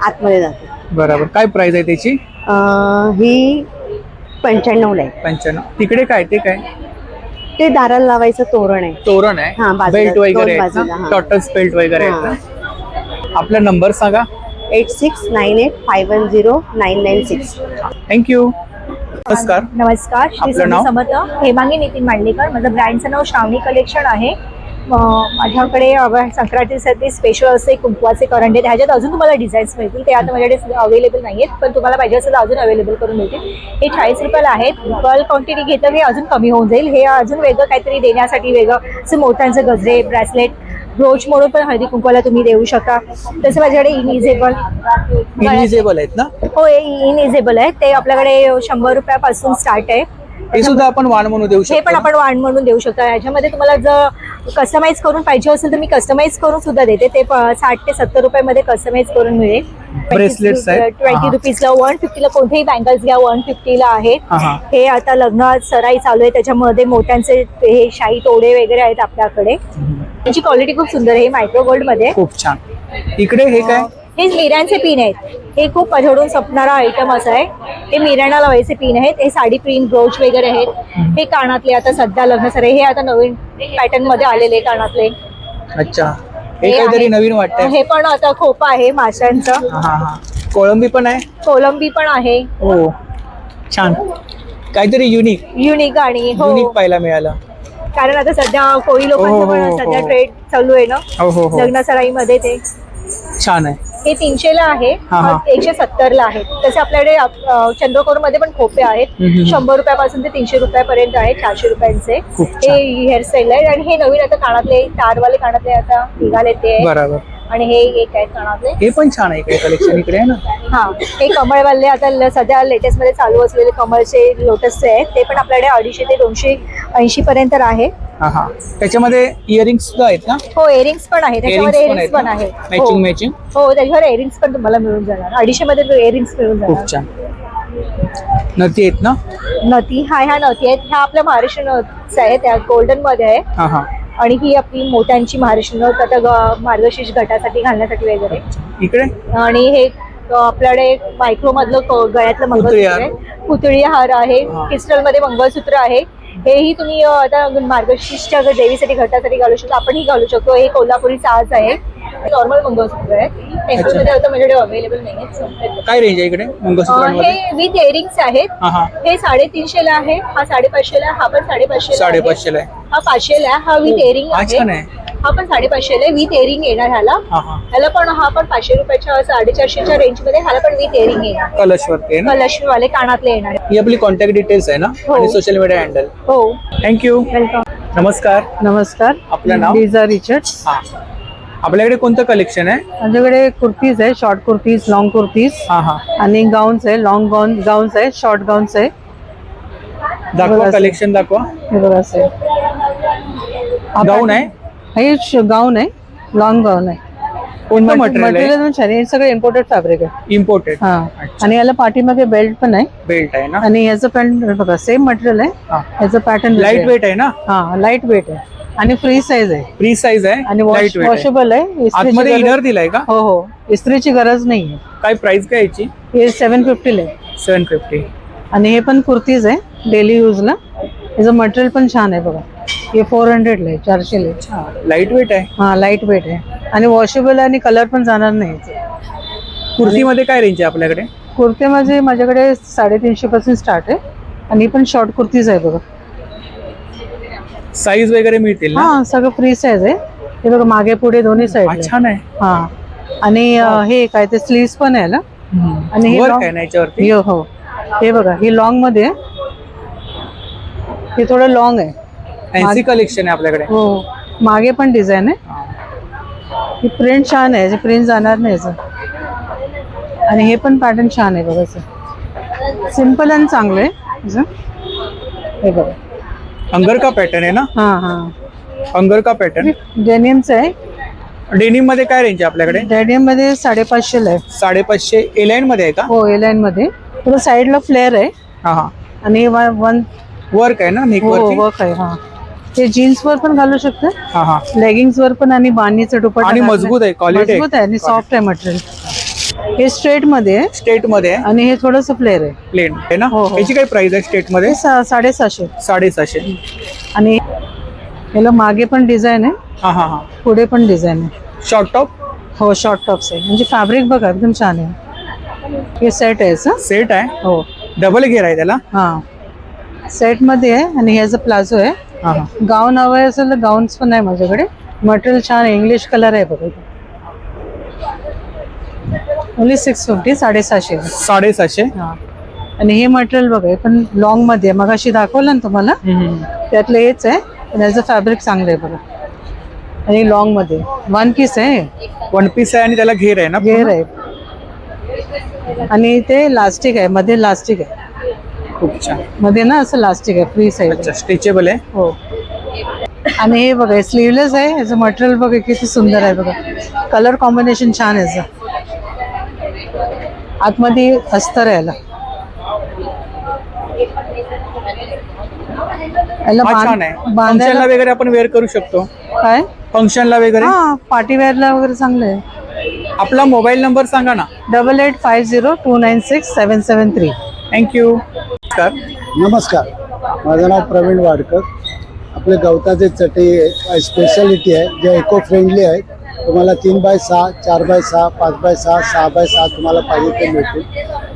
आतमध्ये जाते. बरोबर. काय प्राइस आहे त्याची? ही 95 ला आहे. 95. तिकडे काय ते काय? ते दाराला लावायचं तोरण आहे. तोरण आहे, हा, बाजूला, बेल्ट वगैरे दोन आहेत बाजूला, ना, हा. टॉटल्स बेल्ट वगैरे आहेत हा. ना. आपला नंबर सांगा. 8698510996. थँक्यू. नमस्कार. नमस्कार, श्री आपलं स्वामी नाव? समर्थ. हेमांगी नितीन मांडलेकर. माझं ब्रँडचं नाव श्रावणी कलेक्शन आहे. माझ्याकडे संक्रांतीसाठी स्पेशल असे कुंकवाचे करंडे, ह्याच्यात अजून तुम्हाला डिझाईन्स मिळतील. ते आता माझ्याकडे अवेलेबल नाही आहेत, पण तुम्हाला पाहिजे असेल तर अजून अवेलेबल करून मिळतील. हे 40 रुपयाला आहेत. बल्क क्वांटिटी घेतलं हे अजून कमी होऊन जाईल. हे अजून वेगळं काहीतरी देण्यासाठी वेगळं असं मोत्यांचे गजरे, ब्रेसलेट, ब्रोच म्हणून पण हळदी कुंकवाला तुम्ही देऊ शकता. तसं माझ्याकडे इनइजेबल इनविजिबल आहेत ना. हो, हे इनइजेबल आहे. ते आपल्याकडे 100 रुपयापासून स्टार्ट आहे. हे सुद्धा आपण वाण म्हणून देऊ हे शकतो. पण आपण वाण म्हणून देऊ शकता. याच्यामध्ये तुम्हाला जर कस्टमाइज करून पाहिजे असेल तर मी कस्टमाइज करून सुद्धा देते. ते 60 ते 70 रुपयामध्ये कस्टमाइज करून मिळेल. Bracelets आहेत. 20 रुपीजला, 150ला कोणतेही बँगल्स घ्या 150ला आहेत. हा, हा. हे आता लग्नात सराई चालू आहे, त्याच्यामध्ये मोत्यांचे हे शाही तोडे वगैरे आहेत आपल्याकडे. त्याची क्वालिटी खूप सुंदर आहे. मायक्रो गोल्ड मध्ये आहे. खूप छान. इकडे हे काय? हे मिऱ्यांचे पिन आहेत. हे खूप पझळून सपणारा आयटम असा आहे. हे मिऱ्यांना लावायचे पिन आहेत. हे साडी प्रिंट ब्रोच वगैरे आहेत. हे कानातले आता सध्या लग्न सर हे आता नवीन पॅटर्न मध्ये आलेले कानातले. अच्छा, हे हे काहीतरी आहे. नवीन वाटतंय. हे पण आता खोपा आहे माशांचं. हा हा हा. कोळंबी पण आहे. कोलंबी पण आहे. हो, छान. काहीतरी युनिक युनिक आणि हो, युनिक पाहायला मिळालं. कारण आता सध्या कोळी हो, लोकांचं हो, पण हो, सध्या हो. ट्रेड चालू आहे ना हो हो हो, लग्न सराईमध्ये. ते छान आहे. हे 300ला आहे. हा, हा. 170ला आहे. तसे आपल्याकडे चंद्रकोर मध्ये पण खोपे आहेत. हम्म. 100 रुपयापासून ते 300 रुपयापर्यंत आहेत. 400 रुपयांचे खूप हे छान. हेअरस्टाईल आहे. आणि हे नवीन आता कानातले तारवाले कानातले आता निघाले ते आहे. बरोबर. आणि हे एक आहेत कानातले. हे पण छान आहे. इकडे कलेक्शन इकडे आहे ना. हा, हे कमळवाले आता सध्या लेटेस्ट मध्ये चालू असलेले कमळचे लोटसचे आहेत. ते पण आपल्याकडे 250 ते 280 पर्यंत आहे. हा हा. त्याच्यामध्ये इयरिंग्स सुद्धा आहेत ना. हो, एअरिंग्स पण आहे. त्याच्यामध्ये Earrings एअरिंग्स पण आहे. Matching matching. हो, त्याच्यावर एअरिंग्स पण तुम्हाला मिळून जाणार. 250 मध्ये एअरिंग्स मिळून खूप जाणार. छान. नथी आहेत ना. नथी ह्या नथी आहेत. ह्या आपल्या महाराष्ट्र नथ्स आहेत. त्या गोल्डन मध्ये आहे. हा हा. आणि ही आपली मोत्यांची महाराष्ट्र नथ आता मार्गशीर्ष घटासाठी घालण्यासाठी वगैरे. इकडे आणि हे आपल्याकडे मायक्रो मधलं गळ्यातलं मंगळसूत्र आहे. पुतळी हार आहे. हा. क्रिस्टल मध्ये मंगळसूत्र आहे. हेही तुम्ही आता मार्गशीर्षच्या देवीसाठी घटासाठी घालू शकतो. आपणही घालू शकतो. हे कोल्हापुरी साज आहे. नॉर्मल मंगळसूत्र आहे. टेम्पलमध्ये आता माझ्याकडे अवेलेबल नाही आहेत. काय रेंज आहे इकडे मंगळसूत्रांमध्ये? हे विथ इयरिंग्स आहेत. हा हा. हे 350ला आहे. हा 550ला. हा पण 550 550 आहे. हा 500ला. हा विथ इयरिंग हा छान आहे. आहे. हा पण 550 आहे. विथ इयरिंग येणार ह्याला. हा हा. ह्याला पण हा पण 500 रुपयाच्या 450च्या रेंज मध्ये ह्याला पण विथ इयरिंग येणार. कलश वरती आहे ना. कलशवाले कानातले येणार. ही आपली कॉन्टॅक्ट डिटेल्स आहे ना. हो. आणि सोशल मीडिया हँडल. हो, थँक्यू. वेलकम. नमस्कार. नमस्कार. आपलं नाव? Liza Richards. हा. आपल्याकडे कोणतं कलेक्शन आहे? माझ्याकडे कुर्तीज आहे. शॉर्ट कुर्तीज, लॉंग कुर्तीज हा हा. आणि गाऊन्स आहे. लॉंग गाऊन्स आहे. शॉर्ट गाऊन्स आहे. दाखवा बघा, कलेक्शन दाखवा. हे बघा असे गाऊन आहे. हे गाऊन आहे. लॉंग गाऊन आहे. कोणतं मटेरियल आहे? मटेरियल पण छान आहे. हे सगळं इम्पोर्टेड फॅब्रिक आहे. इम्पोर्टेड. हा. अच्छा. आणि याला पाठीमागे बेल्ट पण आहे. बेल्ट आहे ना. आणि याचं पॅटर्न बघा सेम मटेरियल आहे. हा. याचं पॅटर्न लाईट वेट आहे ना. हा, लाईट वेट आहे. आणि फ्री साईज आहे फ्री साईज आहे आणि लाईट वेट आहे. वॉशेबल आहे. इस्त्रीची आतमध्ये गरज- इनर दिलाय का? हो हो, इस्त्रीची गरज नाही. काय प्राइस काय याची? हे 750 आहे 750. आणि हे पण कुर्तीज आहे डेली यूजला. याचं मटेरियल पण छान आहे बघा. हे 400 ला आहे, 400 ला आहे. लाईट वेट आहे. हा, लाईट वेट आहे आणि वॉशेबल आणि कलर पण जाणार नाही. कुर्तीमध्ये काय रेंज आहे आपल्याकडे? कुर्तीमध्ये माझ्याकडे 350 पासून स्टार्ट आहे आणि ही पण शॉर्ट कुर्तीज आहे बघा. साईज वगैरे मिळतील ना? हा, सगळं फ्री साईज आहे. हे बघा मागे पुढे दोन्ही हा, साईड. छान आहे. हा, आणि हे काय ते स्लीव्स पण आहे ना. आणि हे वर्क long- आहे ना याच्यावरती? हो, हे बघा हे लॉंग मध्ये आहे. हे थोडं लॉंग आहे. फॅन्सी कलेक्शन आहे आपल्याकडे. हो, मागे पण डिझाईन आहे. ही प्रिंट छान आहे, प्रिंट जाणार नाही याचं. आणि हे पण पॅटर्न छान आहे बघा. सिम्पल आणि चांगलं आहे याचं. हे बघा. अंगर का पॅटर्न आहे ना? हा हा, अंगर का पॅटर्न. डेनियमचं आहे. डेनिम मध्ये काय रेंज आहे आपल्याकडे? डेनियम मध्ये 550 आहे. 550. ए लाईन मध्ये आहे का? हो, ए लाईन मध्ये. थोडं साईडला फ्लेअर आहे हा हा. आणि वन वर्क आहे ना नेक वरती? वर्क आहे. हा, ते जीन्स वर पण घालू शकते, हा हा. लेगिंग्स वर पण आणि बाणीचं दुपट्टा आणि घातलाय. मजबूत आहे, क्वालिटी मजबूत आहे आणि सॉफ्ट आहे मटेरियल. हे स्ट्रेट मध्ये आहे स्टेट मध्ये आहे. आणि हे थोडस फ्लेअर आहे. प्लेन आहे ना? हो, हो. याची काय प्राइस आहे स्टेट मध्ये? हे 750. 750. आणि याला मागे पण डिझाईन आहे, हा हा हा. पुढे पण डिझाईन आहे. शॉर्ट टॉप हो, शॉर्ट टॉप्स आहे. म्हणजे फॅब्रिक बघा एकदम छान आहे. हे सेट आहे याचं. सेट आहे. हो, डबल घेर आहे त्याला. हा, सेट मध्ये आहे आणि ह्याचं प्लाझो आहे. हा हा. गाऊन हवं असेल तर गाऊन्स पण आहे माझ्याकडे. मटेरियल छान आहे, इंग्लिश कलर आहे बघा. ओनली 650, 750. 750. हा, आणि हे मटेरियल बघा हे पण लॉंग मध्ये आहे. मगाशी दाखवलं ना तुम्हाला, त्यातलं हेच आहे. पण याचं फॅब्रिक चांगलं आहे बघा. आणि लॉंग मध्ये 1 पीस आहे. वन पीस आहे आणि त्याला घेर आहे ना? घेर आहे आणि ते लास्टिक आहे, मध्ये लास्टिक आहे. खूप छान. मध्ये ना असं लास्टिक आहे, फ्री साईड. अच्छा, स्ट्रेचेबल आहे. हो, आणि हे बघा स्लीवलेस आहे. याचं मटेरियल बघा किती सुंदर आहे बघा. कलर कॉम्बिनेशन छान आहे याचं. आतमध्ये अस्तर आहे याला. याला हा, छान आहे. फंक्शनला बांधायला वगैरे आपण वेअर करू शकतो. काय? फंक्शनला वगैरे. हा, पार्टी वेअरला वगैरे चांगलं आहे. आपला मोबाईल नंबर सांगा ना. 8850296773. थँक्यू. नमस्कार, माझं नाव प्रवीण वाडकर. आपले गवताचे चटई स्पेशालिटी आहे, जे इको फ्रेंडली आहेत. तुम्हाला 3x6, 4x6, 5x6, 6x6 तुम्हाला पाहिजे ते मिळतील.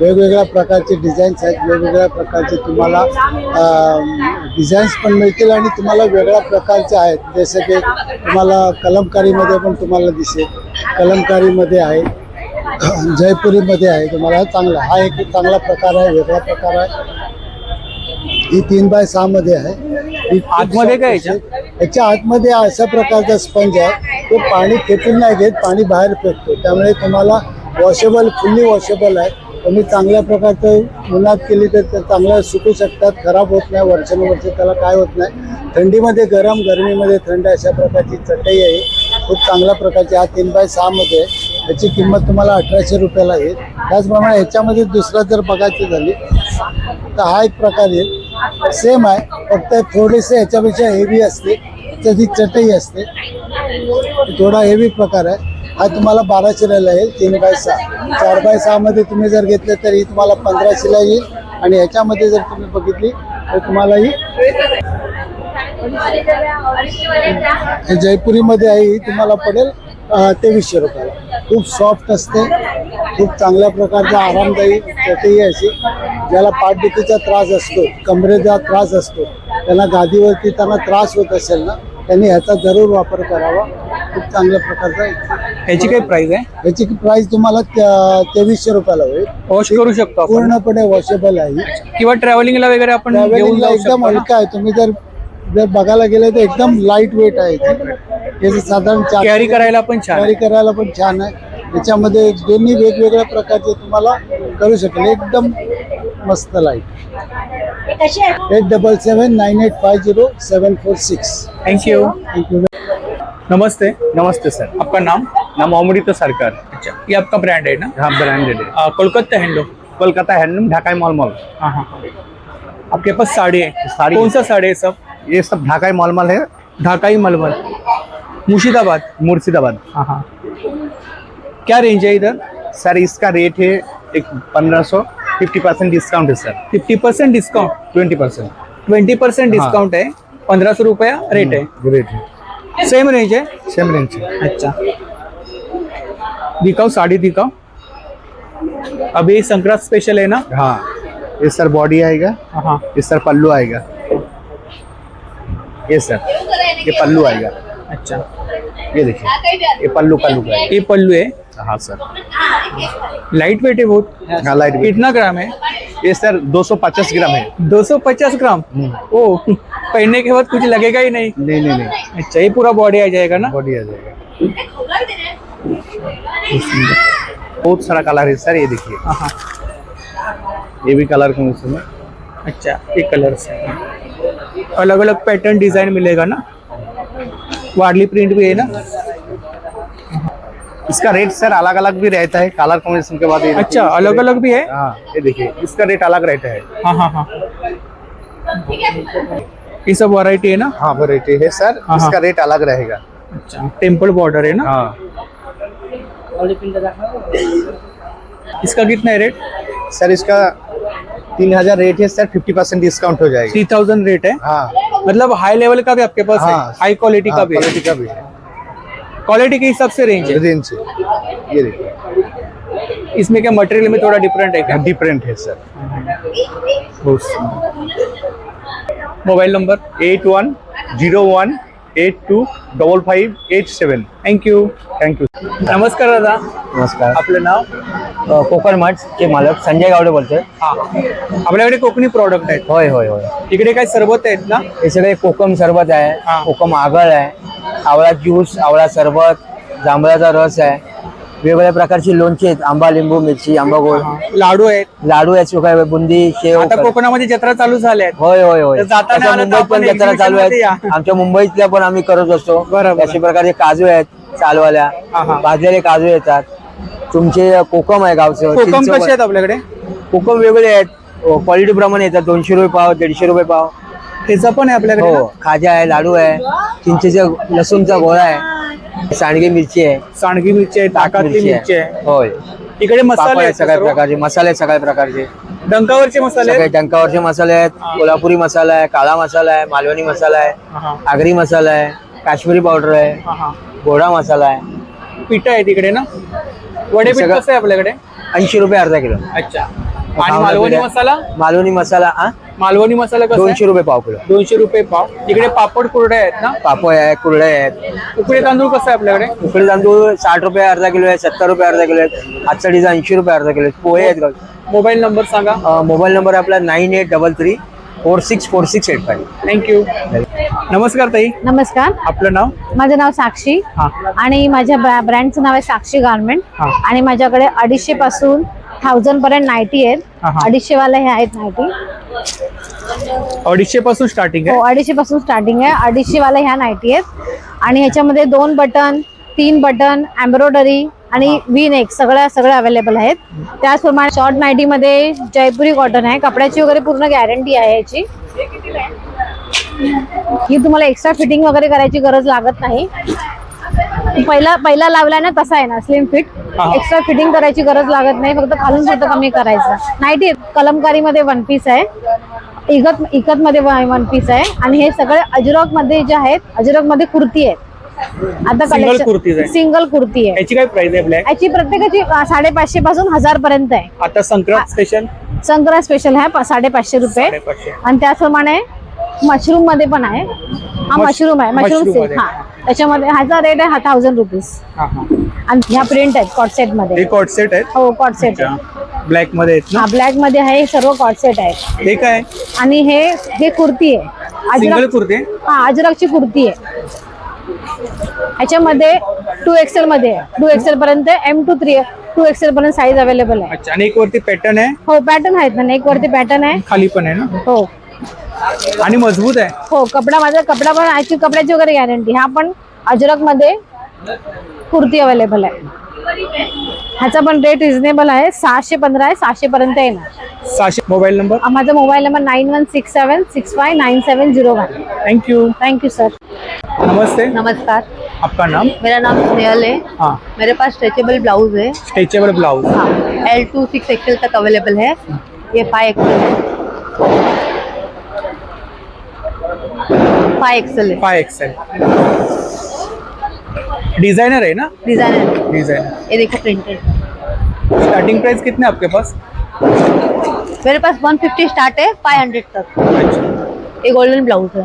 वेगवेगळ्या प्रकारचे डिझाईन्स आहेत, वेगवेगळ्या प्रकारचे तुम्हाला डिझाईन्स पण मिळतील आणि तुम्हाला वेगळ्या प्रकारचे आहेत. जसं की तुम्हाला कलमकारीमध्ये पण तुम्हाला दिसेल, कलमकारीमध्ये आहे, जयपुरीमध्ये आहे. तुम्हाला चांगला हा एक चांगला प्रकार आहे, वेगळा प्रकार आहे. ही 3x6 मध्ये आहे. ही खूप आतमध्ये काय soft आहे. याच्या आतमध्ये अशा प्रकारचा स्पंज आहे, तो पाणी फेकून नाही घेत, पाणी बाहेर फेकतो. त्यामुळे तुम्हाला वॉशेबल, फुल्ली वॉशेबल आहे. तुम्ही चांगल्या प्रकारचं उन्हात केली तर ते चांगलं सुकू शकतात, खराब होत नाही, वर्षानुवर्ष त्याला काय होत नाही. थंडीमध्ये गरम, गरमीमध्ये थंड अशा प्रकारची चटई आहे. खूप चांगल्या प्रकारची. हा 3x6 मध्ये आहे. याची किंमत तुम्हाला 1800 रुपयाला येईल. त्याचप्रमाणे ह्याच्यामध्ये दुसरा जर बघायची झाली तर हा एक प्रकार येईल, सेम आहे, फक्त थोडेसे ह्याच्यापेक्षा हेवी असते. त्याची चटई असते, थोडा हेवी प्रकार आहे. हा तुम्हाला 1200ला येईल. 3x6. 4x6 मध्ये तुम्ही जर घेतले तर ही तुम्हाला 1500ला येईल. आणि ह्याच्यामध्ये जर तुम्ही बघितली तर तुम्हाला ही जयपुरीमध्ये आहे, ही तुम्हाला पडेल 2300 रुपयाला. खूप सॉफ्ट असते, खूप चांगल्या प्रकारचा आरामदायी चटई आहे अशी. ज्याला पाठदुखीचा त्रास असतो, कमरेचा त्रास असतो, त्यांना गादीवरती त्यांना त्रास होत असेल ना, त्यांनी ह्याचा जरूर वापर करावा. खूप चांगल्या प्रकारचा. याची काय प्राइस आहे? ह्याची प्राइस तुम्हाला 2300 रुपयाला होईल. वॉश करू शकतो आपण पूर्णपणे वॉशेबल आहे. किंवा ट्रॅव्हलिंगला वगैरे आपण घेऊन ट्रॅव्हलिंगला जाऊ एकदम शकतो ना? हलका आहे. तुम्ही जर बघायला गेले तर एकदम लाईट वेट आहे. याचं साधारण कॅरी करायला पण छान कॅरी करायला पण छान आहे. याच्यामध्ये दोन्ही वेगवेगळ्या प्रकारचे तुम्हाला करू शकेल. एकदम मस्त light. 8779850746. Thank you. Thank you. Namaste Namaste sir, आपका नाम? नाम अमृत सरकार। अच्छा, ये आपका ब्रांड है ना? हाँ, ब्रांडेड है। कोलकाता हैंडलूम। कोलकाता हैंडलूम, ढाकाई मॉलमल। हाँ हाँ। आपके पास साड़ी है? साड़ी कौन सा साड़ी है सब? ये सब ढाकाई मॉलमल है, ढाकाई मलमल, मुर्शिदाबाद। मुर्शिदाबाद। हाँ। क्या रेंज है इधर? सर इसका रेट है एक 1500, 50% डिस्काउंट है सर। 50% डिस्काउंट, 20%। 20% डिस्काउंट है, 1500 रुपया रेट है। रेट है, सेम रेंज है। सेम रेंज है। अच्छा, दिखाओ साड़ी दिखाओ। अभी संक्रांत स्पेशल है ना? हाँ, ये सर बॉडी आएगा, हाँ। ये सर पल्लू आएगा, ये सर ये पल्लू आएगा। अच्छा, ये देखिए, ये पल्लू का आएगा। ये पल्लू है। हाँ सर, लाइट वेट है बहुत। हाँ लाइट वेट। कितना ग्राम है? ये सर 250 ग्राम है। 250 ग्राम। ओ, पहनने के बाद कुछ लगेगा ही नहीं। नहीं नहीं नहीं, अच्छा, ये पूरा बॉडी आ जाएगा ना? बॉडी आ जाएगा। बहुत सारा कलर है सर, ये देखिए। हाँ। ये भी कलर कॉम्बिनेशन है। अच्छा, एक कलर से अलग अलग पैटर्न डिजाइन मिलेगा ना? वार्ली प्रिंट भी है ना? इसका रेट सर अलग अलग भी रहता है, कलर कॉम्बिनेशन के बाद। ये देखिए, अच्छा, इसका अलग रेट- अलग भी है। हाँ, ये देखिए, इसका रेट अलग रहता है। हाँ। ये सब वैरायटी है ना? हाँ, वैरायटी है सर, हाँ। इसका रेट अलग रहेगा। अच्छा, टेम्पल बॉर्डर है ना? हाँ, इसका कितना है रेट? सर इसका 3000 रेट है सर, 50% डिस्काउंट हो जाएगा। 3000 रेट है। हाँ, मतलब हाई लेवल का भी आपके पास है, हाँ। हाई क्वालिटी का भी है। क्वालिटी का भी है, क्वालिटी के हिसाब से रेंज है। रेंज से। ये देखिए, इसमें क्या मटेरियल में थोड़ा डिफरेंट है क्या? डिफरेंट है sir. Mobile number? 8101825587। Thank you. Thank you. नमस्कार दादा, नमस्कार. आपलं नाव? कोकण मठचे मालक संजय गावडे बोलतोय. हा, आपल्याकडे कोकणी प्रॉडक्ट आहेत. होय होय होय. इकडे काय सरबत आहेत ना? हे सगळे कोकम सरबत आहे, हा. कोकम आगळ आहे, आवळा ज्यूस, आवळा सरबत, जांभळाचा रस आहे, वेगवेगळ्या प्रकारची लोणची आहेत, आंबा लिंबू मिरची आंबा गोड, लाडू आहेत. लाडू आहेत, सुका बुंदी शेव. आता कोकणामध्ये जत्रा चालू झाल्या आहेत. होय होय होय. तर जाताना तसं आलं तर मुंबईत पण आपण जत्रा चालू exhibition मध्ये आहे, या. आमच्या मुंबईतल्या पण आम्ही करत असतो. बरोबर. अशा प्रकारचे काजू आहेत चालवाल्या, हा, हा. भाजलेले काजू येतात, तुमचे कोकम आहे गावचं. कोकम चिंच कसे आहेत आपल्याकडे? कोकम वेगळे आहेत, क्वालिटी प्रमाणे येतात. 200 रुपये पाव, 150 रुपये पाव. त्याचं पण आहे आपल्याकडे हो, ना? खाजा आहे, लाडू आहे, चिंचेचा लसूणचा गोळा आहे, सांडगी मिरची आहे, सांडगी मिरची आहे, ताकातली मिरची आहे. होय, इकडे पापड मसाले आहेत आहेत सगळ्या सर्व. प्रकारचे, मसाले आहेत सगळ्या प्रकारचे, डंकावरचे मसाले सगळे आहेत? टंकावरचे मसाले आहेत. कोल्हापुरी मसाला आहे, काळा मसाला आहे, मालवणी मसाला आहे, हा, आगरी मसाला आहे, काश्मीरी पावडर आहे, हा. गोडा मसाला आहे. पिठं आहे तिकडे ना? वडे पीठ सगळं- कसं आहे आपल्याकडे? 80 रुपये अर्धा किलो. अच्छा. आणि मालवणी मसाला? मालवणी मसाला मालवणी मसाला कसा 200 रुपये पाव किलो. 200 रुपये पाव. इकडे पापड कुरडे आहेत ना? पापड आहे, कुरडे आहेत. उकडे तांदूळ कसं आहे आपल्याकडे? उकडे तांदूळ 60 रुपये अर्धा किलो आहे, 70 रुपये अर्धा किलो आहे, आजचा डिझाईन 80 रुपये अर्धा किलो आहे. पोहे आहेत. मोबाईल नंबर सांगा. मोबाईल नंबर आपला 9833464685. थँक्यू. नमस्कार ताई, नमस्कार, आपलं नाव? माझं नाव साक्षी हा. आणि माझ्या ब्रँडचं नाव आहे साक्षी गारमेंट. हा. आणि माझ्याकडे 250 पासून 1000 पर्यंत नाईटी आहेत. हा, हा. 250 वाले हे आहेत नाईटी. 250 पासून स्टार्टिंग हो, आहे. 250 पासून स्टार्टिंग आहे. 250 वाले ह्या नाईटी आहेत आणि ह्याच्यामध्ये 2 बटन, 3 बटन, एम्ब्रॉयडरी आणि वी नेक सगळं अवेलेबल आहेत. त्याचप्रमाणे शॉर्ट नाईटीमध्ये जयपुरी कॉटन आहे, कपड्याची वगैरे पूर्ण गॅरंटी आहे याची. ही तुम्हाला एक्स्ट्रा फिटिंग वगैरे करायची गरज लागत नाही. पहिला लावलाय ना तसा आहे ना, स्लिम फिट. हा. एक्स्ट्रा फिटिंग करायची गरज लागत नाही, फक्त खालून फक्त कमी करायचं. नाईटी कलमकारी मध्ये 1 पीस आहे, इकत मध्ये 1 पीस आहे आणि हे सगळे अजरक मध्ये जे आहेत, अजरक मध्ये कुर्ती आहेत. आता Single कुर्तीज आहे. सिंगल कुर्ती आहे. याची काय प्राइस आहे ब्लॅक? याची प्रत्येकाची 550 पासून 1000 पर्यंत आहे. आता संक्रांत स्पेशल संक्रांत स्पेशल आहे 550 रुपये. 550. आणि त्याचप्रमाणे मशरूम मध्ये पण आहे. हा मशरूम आहे, मशरूम mushroom सेट. मध्ये. हा, त्याच्यामध्ये ह्याचा रेट आहे 1000 रुपीज. आणि ह्या प्रिंट आहेत कॉट सेट मध्ये. हे कॉट सेट आहेत. हो, कॉट सेट आहे. ब्लॅक मध्ये आहेत ना? हा, ब्लॅक मध्ये आहे, हे सर्व कॉट सेट आहेत. हे काय? आणि हे कुर्ती आहे, सिंगल अजरक. कुर्ती? हा, अजरकची कुर्ती आहे. ह्याच्यामध्ये 2XL मध्ये आहे, 2XL पर्यंत, M to 2XL पर्यंत साईज अवेलेबल आहे. अच्छा. आणि एक वरती पॅटर्न आहे, हो, पॅटर्न आहेत ना, नेक वरती पॅटर्न आहे. खाली पण आहे ना? हो आणि मजबूत आहे. हो, माझा कपडा पण याची कपड्याची वगैरे गॅरंटी. हा पण अजरक मध्ये कुर्ती अवेलेबल आहे. ह्याचा पण रेट रिझनेबल आहे, 615 आहे, 600 पर्यंत येणार. 600. Mobile number? माझा mobile number 9167659701. Thank you. Thank you sir. नमस्ते, नमस्कार, आपका नाम? मेरा नाम स्नेहल है। हाँ, मेरे पास स्ट्रेचेबल ब्लाउज है। Stretchable blouse. हाँ, L2 6XL तक अवेलेबल है। ये 5XL है। 5XL है। 5XL डिजाइनर है ना? डिजाइनर। डिजाइनर। ये देखो प्रिंटेड। स्टार्टिंग प्राइस कितने आपके पास? मेरे पास 150 स्टार्ट है 500 तक। अच्छा, ये गोल्डन ब्लाउज है।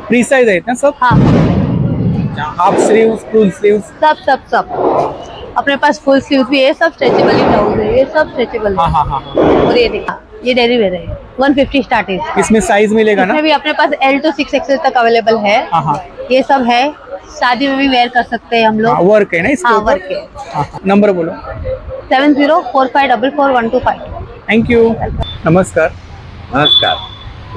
फ्री साइज आहेत ना सब? हाँ, हाफ स्लीव, फुल स्लीव? सब सब सब अपने पास फुल स्लीव भी है। सब स्ट्रेचेबल ही ब्लाउज है। ये सब स्ट्रेचेबल हाँ है। हाँ हाँ हाँ। और ये देखो, ये डेली वेयर है। 150 स्टार्ट है। इसमें साइज मिलेगा ना? इसमें भी अपने पास L2 6XL तक अवेलेबल है। हाँ हाँ ये सब है। शादी में भी वेयर कर सकते हैं हम लोग। वर्क है ना इसके हाँ, ऊपर? वर्क है। हाँ, हाँ. नंबर बोलो। 7045444125। थँक्यू. नमस्कार. नमस्कार.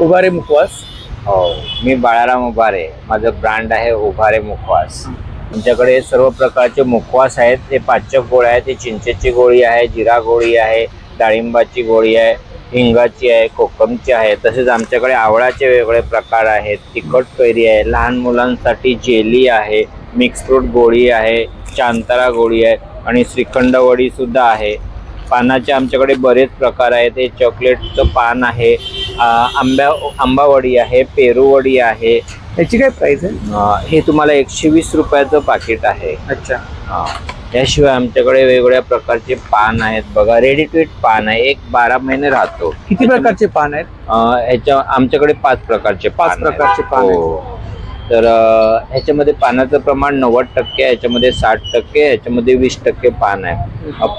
उभारे मुखवास. हो, मी बाळाराम उभारे. माझं ब्रँड आहे उभारे मुखवास. आमच्याकडे सर्व प्रकारचे मुखवास आहेत. ते पाचक गोळ्या आहेत, ते चिंचेची गोळी आहे, जिरा गोळी आहे, डाळिंबाची गोळी आहे, हिंगाची आहे, कोकमची आहे. तसेच आमच्याकडे आवळाचे वेगवेगळे प्रकार आहेत. तिखट कैरी आहे, लहान मुलांसाठी जेली आहे, मिक्स फ्रूट गोळी आहे, चांतारा गोळी आहे आणि श्रीखंड वडी सुद्धा आहे. पानाचे आमच्याकडे बरेच प्रकार आहेत. हे चॉकलेटचं पान आहे, आंबावडी आहे, पेरूवडी आहे. याची काय प्राइस आहे? हे तुम्हाला 120 रुपयाचं पाकिट आहे. अच्छा. याशिवाय आमच्याकडे वेगवेगळ्या प्रकारचे पान आहेत बघा. रेडी टू ईट पान आहे, एक 12 महिने राहतो. किती प्रकारचे पान आहेत? ह्याच्या आमच्याकडे 5 प्रकारचे पाच प्रकारचे पान आहेत. हो. तर ह्याच्यामध्ये पानाचं प्रमाण 90% आहे, ह्याच्यामध्ये 60%, ह्याच्यामध्ये 20% पान आहे.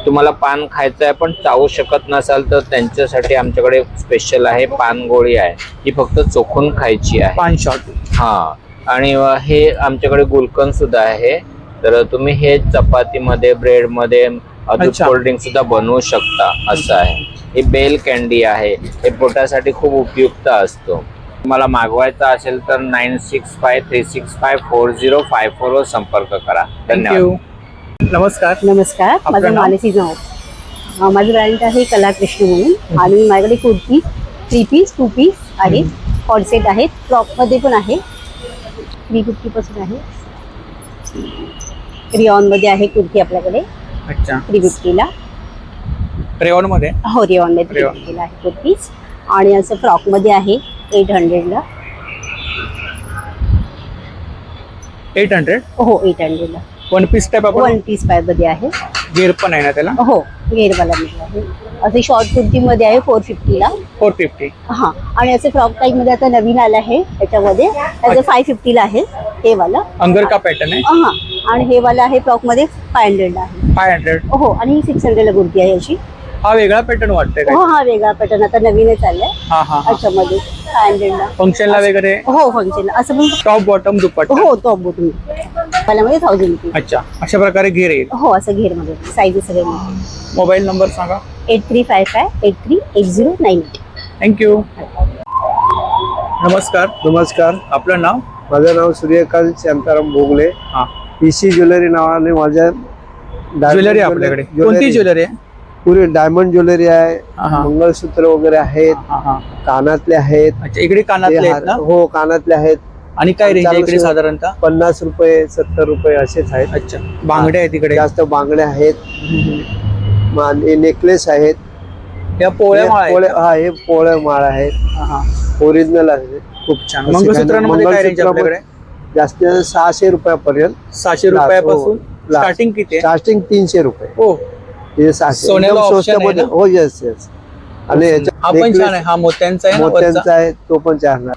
तुम्हाला पान खायचं आहे पण चावू शकत नसाल तर त्यांच्यासाठी आमच्याकडे स्पेशल आहे, पान गोळी आहे. ही फक्त चोखून खायची आहे. पान शॉट. हा, आणि हे आमच्याकडे गुलकंद सुद्धा आहे. तर तुम्ही हे चपातीमध्ये, ब्रेडमध्ये, दूध अच्छा. कोल्ड्रिंक सुद्धा बनवू शकता. असं आहे. ही बेल कॅन्डी आहे. हे पोटासाठी खूप उपयुक्त असतो. तुम्हाला मागवायचा असेल तर 9653654054 वर संपर्क करा. धन्यवाद. थँक्यू. नमस्कार. नमस्कार, आपलं माझं नाव? मानसी नाव. माझं ब्रँड आहे कलाकृष्ण म्हणून. आणि माझ्याकडे कुर्ती 3 पीस 2 पीस आहे, कॉर्सेट आहेत, फ्रॉकमध्ये पण आहे. 350 पासून आहे. रिऑनमध्ये आहे कुर्ती आपल्याकडे अच्छा. 350ला. रेऑन मध्ये? हो, रिऑनमध्ये रेऑन. 350ला आहे कुर्ती. आणि असं फ्रॉकमध्ये आहे 800ला. 800. हो, 800ला. वन पीस टाइप आपण? 1 पीस मध्ये आहे. गेर पण आहे ना त्याला? हो, घेरवाला मध्ये आहे. असे शॉर्ट कुर्तीमध्ये आहे 450ला. 450. हां, आणि असे फ्रॉक टाईपमध्ये आता नवीन आलं आहे त्याच्यामध्ये. त्याचं 550ला आहे हे वाला. अंगर का पॅटर्न आहे? हां, आणि हे वाला आहे फ्रॉकमध्ये 500ला आहे. 500. हो, आणि ही 600ला कुर्ती आहे अशी. हा वेगळा पॅटर्न वाटतंय हो, काय? हा वेगळा पॅटर्न आता नवीनच आलाय हा हा हा. त्याच्यामध्ये 500ला. फंक्शनला वगैरे? हो, फंक्शनला असं पण. टॉप बॉटम दुपट्टा? हो, टॉप बॉटम वाल्यामध्ये 1000 रुपये. अच्छा, अशा प्रकारे घेर येईल. हो, असं घेरमध्ये साईजेस सगळे. मोबाईल नंबर सांगा. 8355838098. थँक्यू. नमस्कार. नमस्कार, आपलं नाव? माझं नाव सूर्यकांत शांताराम भोगले. हा. पीसी ज्वेलरी नावाने माझ्या ज्वेलरी आपल्याकडे कोणती ज्वेलरी आहे? पुरी डायमंड ज्वेलरी आहे, हा, हा. मंगळसूत्र वगैरे आहेत, हा हा. कानातले आहेत. अच्छा, इकडे कानातले आहेत ना? हो, कानातले आहेत. आणि काय रेंज आहे इकडे आमच्या साधारणतः? 50 रुपये 70 रुपये असेच आहेत. अच्छा, बांगड्या आहेत इकडे? जास्त बांगड्या आहेत, नेकलेस आहेत. या पोळ्या माळा आहेत? हा, हे पोळ्या माळ आहेत, हा, हा. ओरिजिनल आहे. खूप छान. मंगळसूत्रांमध्ये काय रेंज आपल्याकडे? जास्तीत जास्त 600 रुपयापर्यंत. 600 रुपयापासून स्टार्टिंग किती आहे? स्टार्टिंग 300 रुपये. हो, हे 600 सोन्याला एकदम option आहे स्वस्तामध्ये. ना? हो, येस येस. आणि याच्या हा पण necklace छान आहे. हा मोत्यांचा आहे ना वरचा? मोत्यांचा आहे, तो पण चारणार.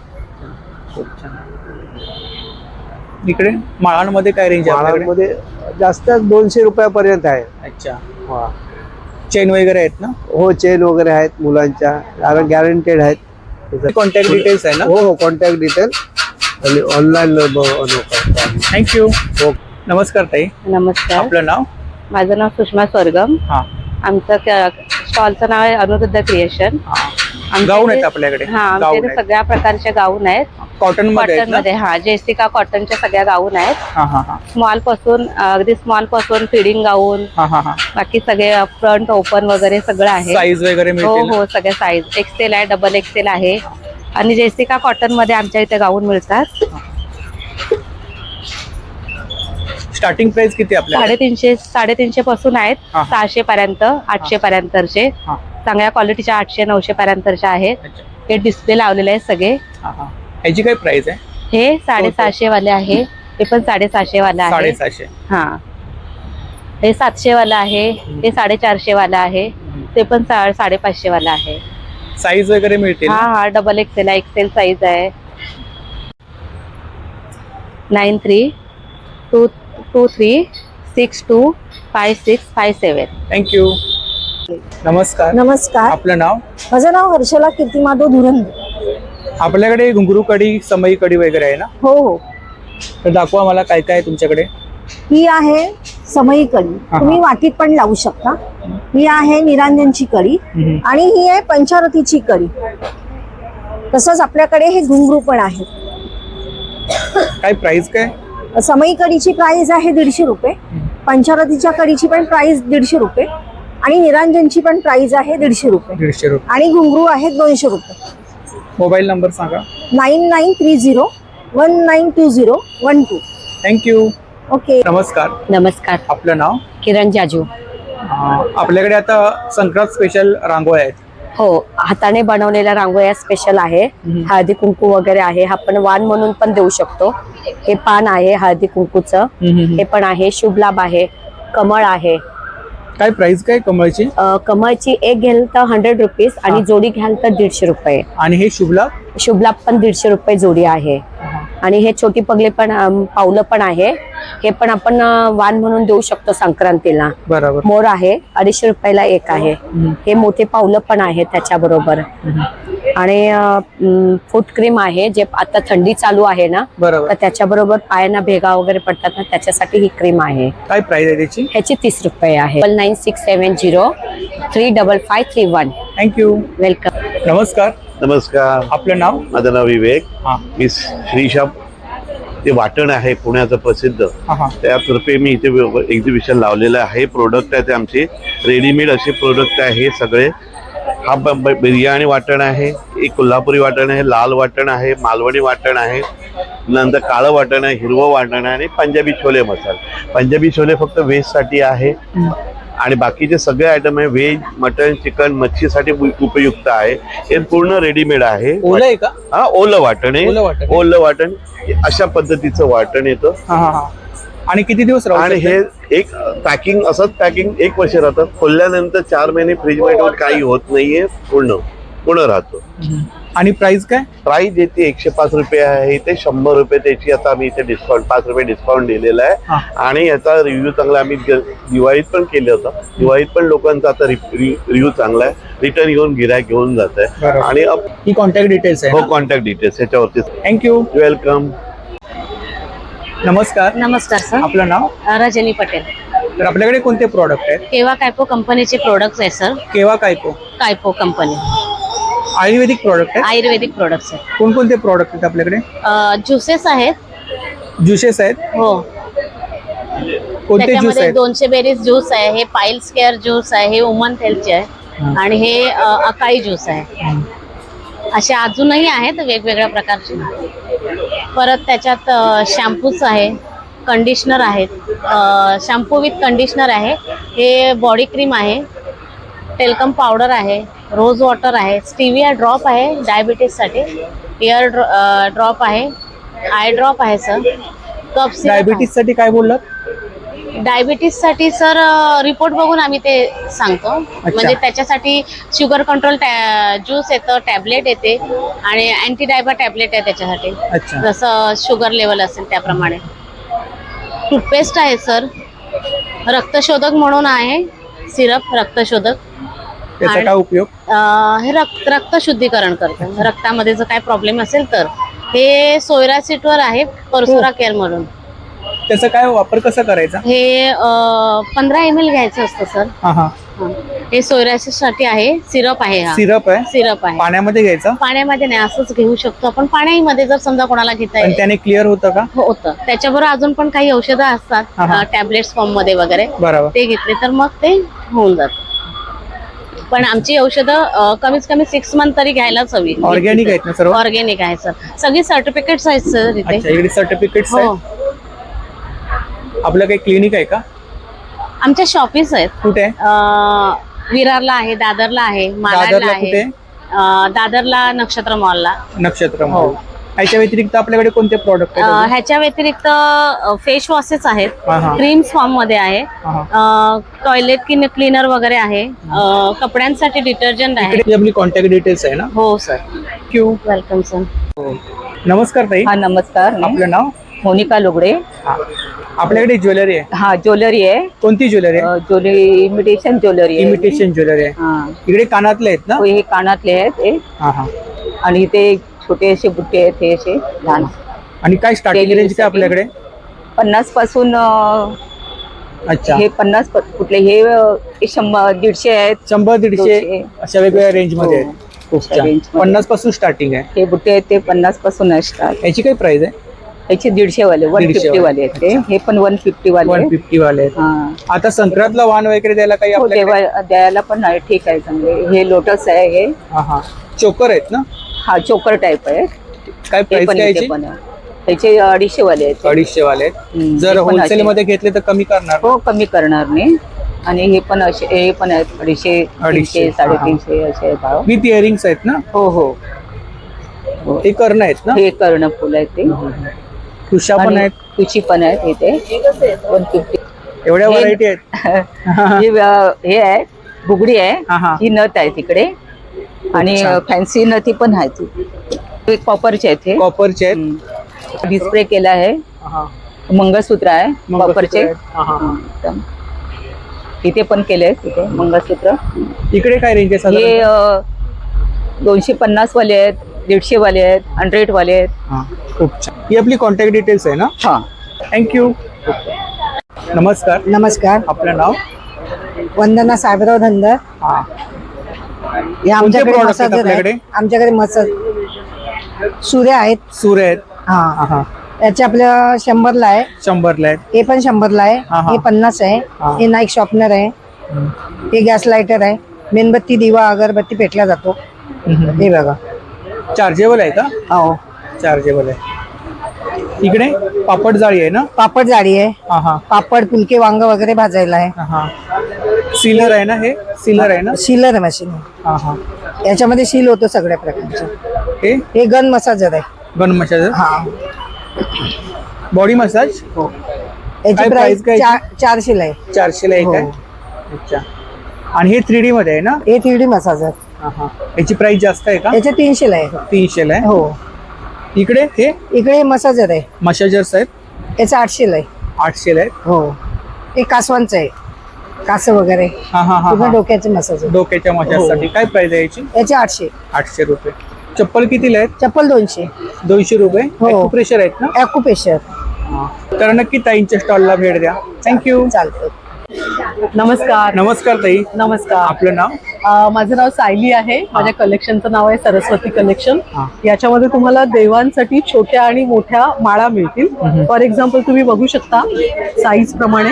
खूप छान. इकडे माळांमध्ये काय रेंज आहे आपल्याकडे? माळांमध्ये जास्त 200 रुपयापर्यंत आहे. अच्छा. हा. चेन वगैरे आहेत ना? हो, चेन वगैरे आहेत मुलांच्या, गॅरंटेड आहेत. कॉन्टॅक्ट डिटेल्स आहे ना? हो हो, कॉन्टॅक्ट डिटेल आणि ऑनलाईन. थँक्यू. हो. नमस्कार ताई, नमस्कार, आपलं नाव? माझं नाव सुषमा स्वर्गम. हा. आमचं स्टॉलचं नाव आहे अनुरुद्ध क्रिएशन. गाऊन आहेत आपल्याकडे? हा, आमच्याकडे सगळ्या प्रकारचे गाऊन आहेत. कॉटन मध्ये आहेत कॉटन ना? मध्ये. हा, जेसिका कॉटनच्या सगळ्या गाऊन आहेत. हा हा हा. स्मॉल पासून अगदी स्मॉल पासून फिडिंग गाऊन, हा हा हा. बाकी सगळे फ्रंट ओपन वगैरे सगळं आहे. साईज वगैरे हो मिळतील? हो, सगळ्या साईज. XL आहे, डबल XL आहे, आणि जेसिका कॉटन मध्ये आमच्या इथे गाऊन मिळतात. स्टार्टिंग प्राइस किती आपल्या? 350 पासून आहेत, हा. 600 पर्यंत, 800 पर्यंतचे. हा. चांगल्या क्वालिटीच्या 800-900 पर्यंतच्या आहेत. अच्छा. हे डिस्प्ले लावलेले आहेत सगळे. ह्याची काय प्राइस आहे? हे 750 वाले आहे, हे पण 750 वाला आहे. 750. हा, हे 700 वाला आहे, हे 450 वाला आहे, ते पण 550 वाला आहे. साईज वगैरे मिळतील? हा, डबल एक्सेल आहे, एक्सेल साईज आहे. 9323625657. थँक्यू. नमस्कार. नमस्कार, आपलं नाव? माझं नाव हर्षला कीर्तिमाधव धुरंदे. आपल्याकडे घुंगरू कढी, समई कढी वगैरे आहे ना? हो हो, तर दाखवा मला काय काय आहे तुमच्याकडे. ही आहे समई कढी, हा. तुम्ही वाटीत पण लावू शकता. ही आहे निरांजनची कढी आणि ही आहे पंचारतीची कढी. तसंच आपल्याकडे हे घुंगरू पण आहे. काय प्राइस काय? समई कढीची प्राइस आहे 150 रुपये, पंचारतीच्या कढीची पण प्राइस 150 रुपये आणि निरांजनची पण प्राइस आहे 150 रुपये 150 रुपये. आणि घुंगरू आहेत 200 रुपये. मोबाईल नंबर सांगा. 9930192012. थँक्यू. ओके. नमस्कार. नमस्कार, आपलं नाव? किरण जाजू. आपल्याकडे आता संक्रांत स्पेशल रांगोळ्या आहेत. हो, हाताने बनवलेल्या रांगोळ्या स्पेशल आहे. हळदी कुंकू वगैरे आहे. आपण वाण म्हणून पण देऊ शकतो. हे पान आहे हळदी कुंकूचं, हे पण आहे. शुभलाभ आहे, कमळ आहे. काय प्राइस काय कमळची? कमळची एक घ्याल तर 100 रुपीज आणि जोडी घ्याल तर 150 रुपये. आणि हे शुभलाभ? शुभलाभ पण 150 रुपये जोडी आहे. आणि हे छोटी पगले पण, पावलं पण आहे. हे पण आपण वाण म्हणून देऊ शकतो संक्रांतीला. बरोबर. मोर आहे 250 रुपयाला एक आहे. हे मोठे पावलं पण आहे त्याच्याबरोबर. आणि फूट क्रीम आहे, जे आता थंडी चालू आहे ना, बरोबर. तर त्याच्याबरोबर पायांना भेगा वगैरे पडतात ना, त्याच्यासाठी ही क्रीम आहे. काय प्राइस आहे त्याची? ह्याची 30 रुपये आहे. 9967035531. थँक्यू. वेलकम. नमस्कार. नमस्कार. आपलं नाव? माझं नाव विवेक. हा. मी श्रीशा, ते वाटण आहे पुण्याचं प्रसिद्ध, हा. त्यातर्फे मी इथे एक्झिबिशन लावलेलं आहे. प्रोडक्ट आहे ते आमचे रेडीमेड असे प्रोडक्ट आहे हे सगळे. हा बिर्याणी वाटण आहे, एक कोल्हापुरी वाटण आहे, लाल वाटण आहे, मालवणी वाटण आहे, नंतर काळं वाटण आहे, हिरवं वाटण आहे आणि पंजाबी छोले मसाला. पंजाबी छोले फक्त व्हेजसाठी आहे आणि बाकीचे सगळे आयटम आहे व्हेज, मटन, चिकन, मच्छीसाठी उपयुक्त आहे. हे पूर्ण रेडीमेड आहे. ओलं आहे का? हा, ओलं वाटण आहे. ओलं वाटण. ओलं वाटण अशा पद्धतीचं वाटण येतं. आणि किती दिवस राहू आणि शकते? हे एक पॅकिंग, असंच पॅकिंग 1 वर्ष राहतं. खोलल्यानंतर 4 महिने फ्रीज मध्ये ठेवून काही होत नाहीये, पूर्ण राहतो. आणि प्राइस काय? प्राइस येते 105 रुपये आहे, इथे 100 रुपये त्याची. आता आम्ही इथे डिस्काउंट 5 रुपये डिस्काउंट दिलेला आहे. आणि याचा रिव्ह्यू चांगला. आम्ही दिवाळीत पण केलं होतं. दिवाळीत पण लोकांचा आता रिव्ह्यू चांगला आहे. रिटर्न घेऊन गिऱ्हाईक घेऊन जात आहे. आणि ही कॉन्टॅक्ट डिटेल्स आहे? हो, कॉन्टॅक्ट डिटेल्स याच्यावरती. थँक्यू. वेलकम. नमस्कार सर. आपलं नाव? रजनी पटेल. तर आपल्याकडे कोणते प्रोडक्ट आहेत? केवा कायपो कंपनीचे प्रोडक्ट्स आहे सर. केव्हा कायको? कायपो कंपनी आयुर्वेदिक प्रोडक्ट आहे? आयुर्वेदिक प्रोडक्ट्स आहेत. कोणकोणते प्रोडक्ट आहेत आपल्याकडे? ज्युसेस आहेत. ज्युसेस आहेत? हो, कोणते ज्यूस त्याच्यामध्ये आहेत? 200 बेरीज ज्यूस आहे, हे पाइल्स केअर ज्यूस आहे, हे वुमन हेल्थचे आहे आणि हे अकाई ज्यूस आहे. असे अजूनही आहेत वेगवेगळ्या प्रकारचे. परत त्याच्यात शॅम्पूच आहे, कंडिशनर आहेत. शॅम्पू विथ कंडिशनर आहे, हे बॉडी क्रीम आहे, टेल्कम पावडर आहे, रोज वॉटर आहे, स्टीविया ड्रॉप आहे डायबिटीजसाठी, इयर ड्रॉप आहे, आय ड्रॉप आहे सर, कप सिरप. डायबिटीजसाठी काय बोललात? डायबिटीजसाठी सर रिपोर्ट बघून आम्ही ते सांगतो. म्हणजे त्याच्यासाठी शुगर कंट्रोल ज्यूस येतं, टॅबलेट येते आणि अँटी डायबा टॅबलेट आहे त्याच्यासाठी. अच्छा. जसं शुगर लेवल असेल त्याप्रमाणे. टूथपेस्ट आहे सर, रक्तशोधक म्हणून आहे, सिरप रक्तशोधक. त्याचा काय उपयोग? हे रक्त शुद्धीकरण करतं. रक्तामध्ये जर काय प्रॉब्लेम असेल तर. हे सोयरासिटवर आहे, परसोरा केअर म्हणून. त्याचा काय वापर कसा करायचा? हे 15 ml घ्यायचं असतं सर. हे सोयरासिस साठी आहे, सिरप आहे. हा सिरप आहे? सिरप आहे. पाण्यामध्ये घ्यायचं? पाण्यामध्ये नाही, असंच घेऊ शकतो आपण. पाण्यामध्ये जर समजा कोणाला घेता पण त्याने क्लिअर होतं का? होतं. त्याच्याबरोबर अजून पण काही औषधं असतात टॅबलेट्स फॉर्म मध्ये वगैरे, बरोबर. ते घेतले तर मग ते होऊन जात. पण आमची औषधं कमीत कमी 6 मंथ तरी घ्यायलाच हवी. ऑर्गॅनिक आहेत ना सर्व? ऑर्गॅनिक आहे सर. सगळी सर्टिफिकेट्स आहेत सर इथे. अच्छा, इकडे सर्टिफिकेट्स हो. आहेत. आपलं काही क्लिनिक आहे का? आमच्या शॉपीस आहेत. कुठे आहे? विरारला आहे, दादरला आहे, मालाडला दादरला कुठे? आहे. दादरला नक्षत्र मॉलला. नक्षत्र मॉल. याच्या व्यतिरिक्त आपल्याकडे कोणते प्रॉडक्ट आहेत? ह्याच्या व्यतिरिक्त फेस वॉशेस आहेत, हा, हा. क्रीम्स फॉर्म मध्ये आहे, टॉयलेट क्लीनर वगैरे आहे, कपड्यांसाठी डिटर्जंट आहे. इकडे आपली कॉन्टॅक्ट डिटेल्स आहे ना? हो सर. थँक्यू. Welcome sir. नमस्कार ताई. हा नमस्कार. आपलं नाव? मोनिका लुगडे. हा. आपल्याकडे ज्वेलरी आहे? हा ज्वेलरी आहे. कोणती ज्वेलरी आहे? ज्वेलरी इमिटेशन ज्वेलरी आहे. इमिटेशन ज्वेलरी आहे. हा. इकडे कानातले आहेत ना? हे कानातले आहेत हे. हा हा. आणि ते छोटे असे बुट्टे आहेत हे असे लहान. आणि काय स्टार्टिंग रेंज काय आपल्याकडे? 50 पासून. अच्छा. हे 50 कुठले हे 100 150 आहेत. 100 150 200 अशा वेगवेगळ्या रेंज मध्ये आहेत. खूप छान. range मध्ये. 50 पासून स्टार्टिंग आहे. हे बुट्टे आहेत ते 50 पासून असतात. याची काय प्राइस आहे? याचे 150 वाले 150 वाले आहेत ते. हे पण 150 वाले आहेत. 150 वाले आहेत. हा. आता संक्रांतला वाण वगैरे द्यायला काही हो, आपल्याकडे? द्यायला पण आहे. ठीक आहे चांगले. हे लोटस आहे हे. हा हा. चोकर आहेत ना? हा चोकर टाईप आहे. काय हे प्राइस पण काय इथे याची? पण आहे. त्याचे 250 वाले आहेत. 250 वाले आहेत. हम्म, जर हे पण होलसेल असे. मध्ये घेतले तर कमी करणार? हो कमी करणार नाही. आणि हे पण असे हे पण आहेत 250 300 350 असे भाव. विथ इयरिंग्स आहेत ना? हो हो. हे करणं आहेत ना? हे कर्ण फुल आहे ते. तुषा पण आणि आहेत. तुशी पण आहेत इथे 150. एवढ्या हे- व्हरायटी आहेत? हे आहे बुगडी हा, हा. आहे. ही नथ आहे तिकडे. आणि छान. फॅन्सी नथी पण आहे ती. कॉपरचे आहेत हे. कॉपरचे आहेत. डिस्प्ले केला आहे. हा. मंगळसूत्र आहे मंगळसूत्र कॉपरचे. आहेत. हा, हा. एकदम. इथे पण केले तिथे मंगळसूत्र. इकडे काय रेंज आहे हे साधारण? 250 वाले आहेत, 150 वाले आहेत, 100 वाले आहेत. हा. खूप छान. ही आपली कॉन्टॅक्ट डिटेल्स आहे ना? हा. थँक्यू. नमस्कार. नमस्कार. आपलं नाव? वंदना साहेबराव धंदर. हा. हे आमच्याकडे product आहेत मसाजर आपल्याकडे? आहेत. आमच्याकडे मसाज सूर्य आहेत. सूर्य आहेत. हा. हा. याचे आपल्या 100ला आहे. 100ला आहेत. हे पण 100ला आहे. हा, हा. हे 50 आहे. हा. हे नाईक शॉर्पनर आहे. हे गॅस लायटर आहे. मेणबत्ती दिवा अगरबत्ती पेटला जातो. हे बघा. चार्जेबल आहे का? हो. चार्जेबल आहे. इकडे पापड जाळी आहे ना? पापड जाळी आहे. हा हा. पापड फुलके वांग वगैरे भाजायला आहे. हा. सीलर आहे ना? हे सीलर आहे ना? सीलर मशीन आहे. हा हा. याच्यामध्ये सील होतो सगळ्या प्रकारचे. हे हे गन मसाजर आहे. गन मसाज, हा. Body massage. याची काय प्राइस price काय? 400 ला आहे. 400ला एक हो. आहे. अच्छा. आणि हे 3D मध्ये आहे ना? हे 3D मसाजर. हा हा. याची प्राइस जास्त आहे का? याचे 300 ला आहे. 300ला आहे. हो. इकडे हे इकडे मसाजर आहे. मसाजर्स आहेत. याचं 800 आहे. 800ला आहेत. हो. हे कासवांचं आहे. कास वगैरे हा हा हा, पूर्ण हा. डोक्याचे मसाजर. डोक्याच्या मसाजसाठी काय प्राइस आहे याची? याचे 800. 800 रुपये. चप्पल कितीला आहेत? चप्पल 200. 200 रुपये. हो. प्रेशर आहेत ना? ॲक्युप्रेशर. तर नक्की ताईंच्या स्टॉलला भेट द्या. थँक्यू. चालतं. नमस्कार. नमस्कार ताई. नमस्कार. आपलं नाव? माझं नाव सायली आहे. माझ्या कलेक्शनचं नाव आहे सरस्वती कलेक्शन. हा. याच्यामध्ये तुम्हाला देवांसाठी छोट्या आणि मोठ्या माळा मिळतील. फॉर एक्झाम्पल तुम्ही बघू शकता साईज प्रमाणे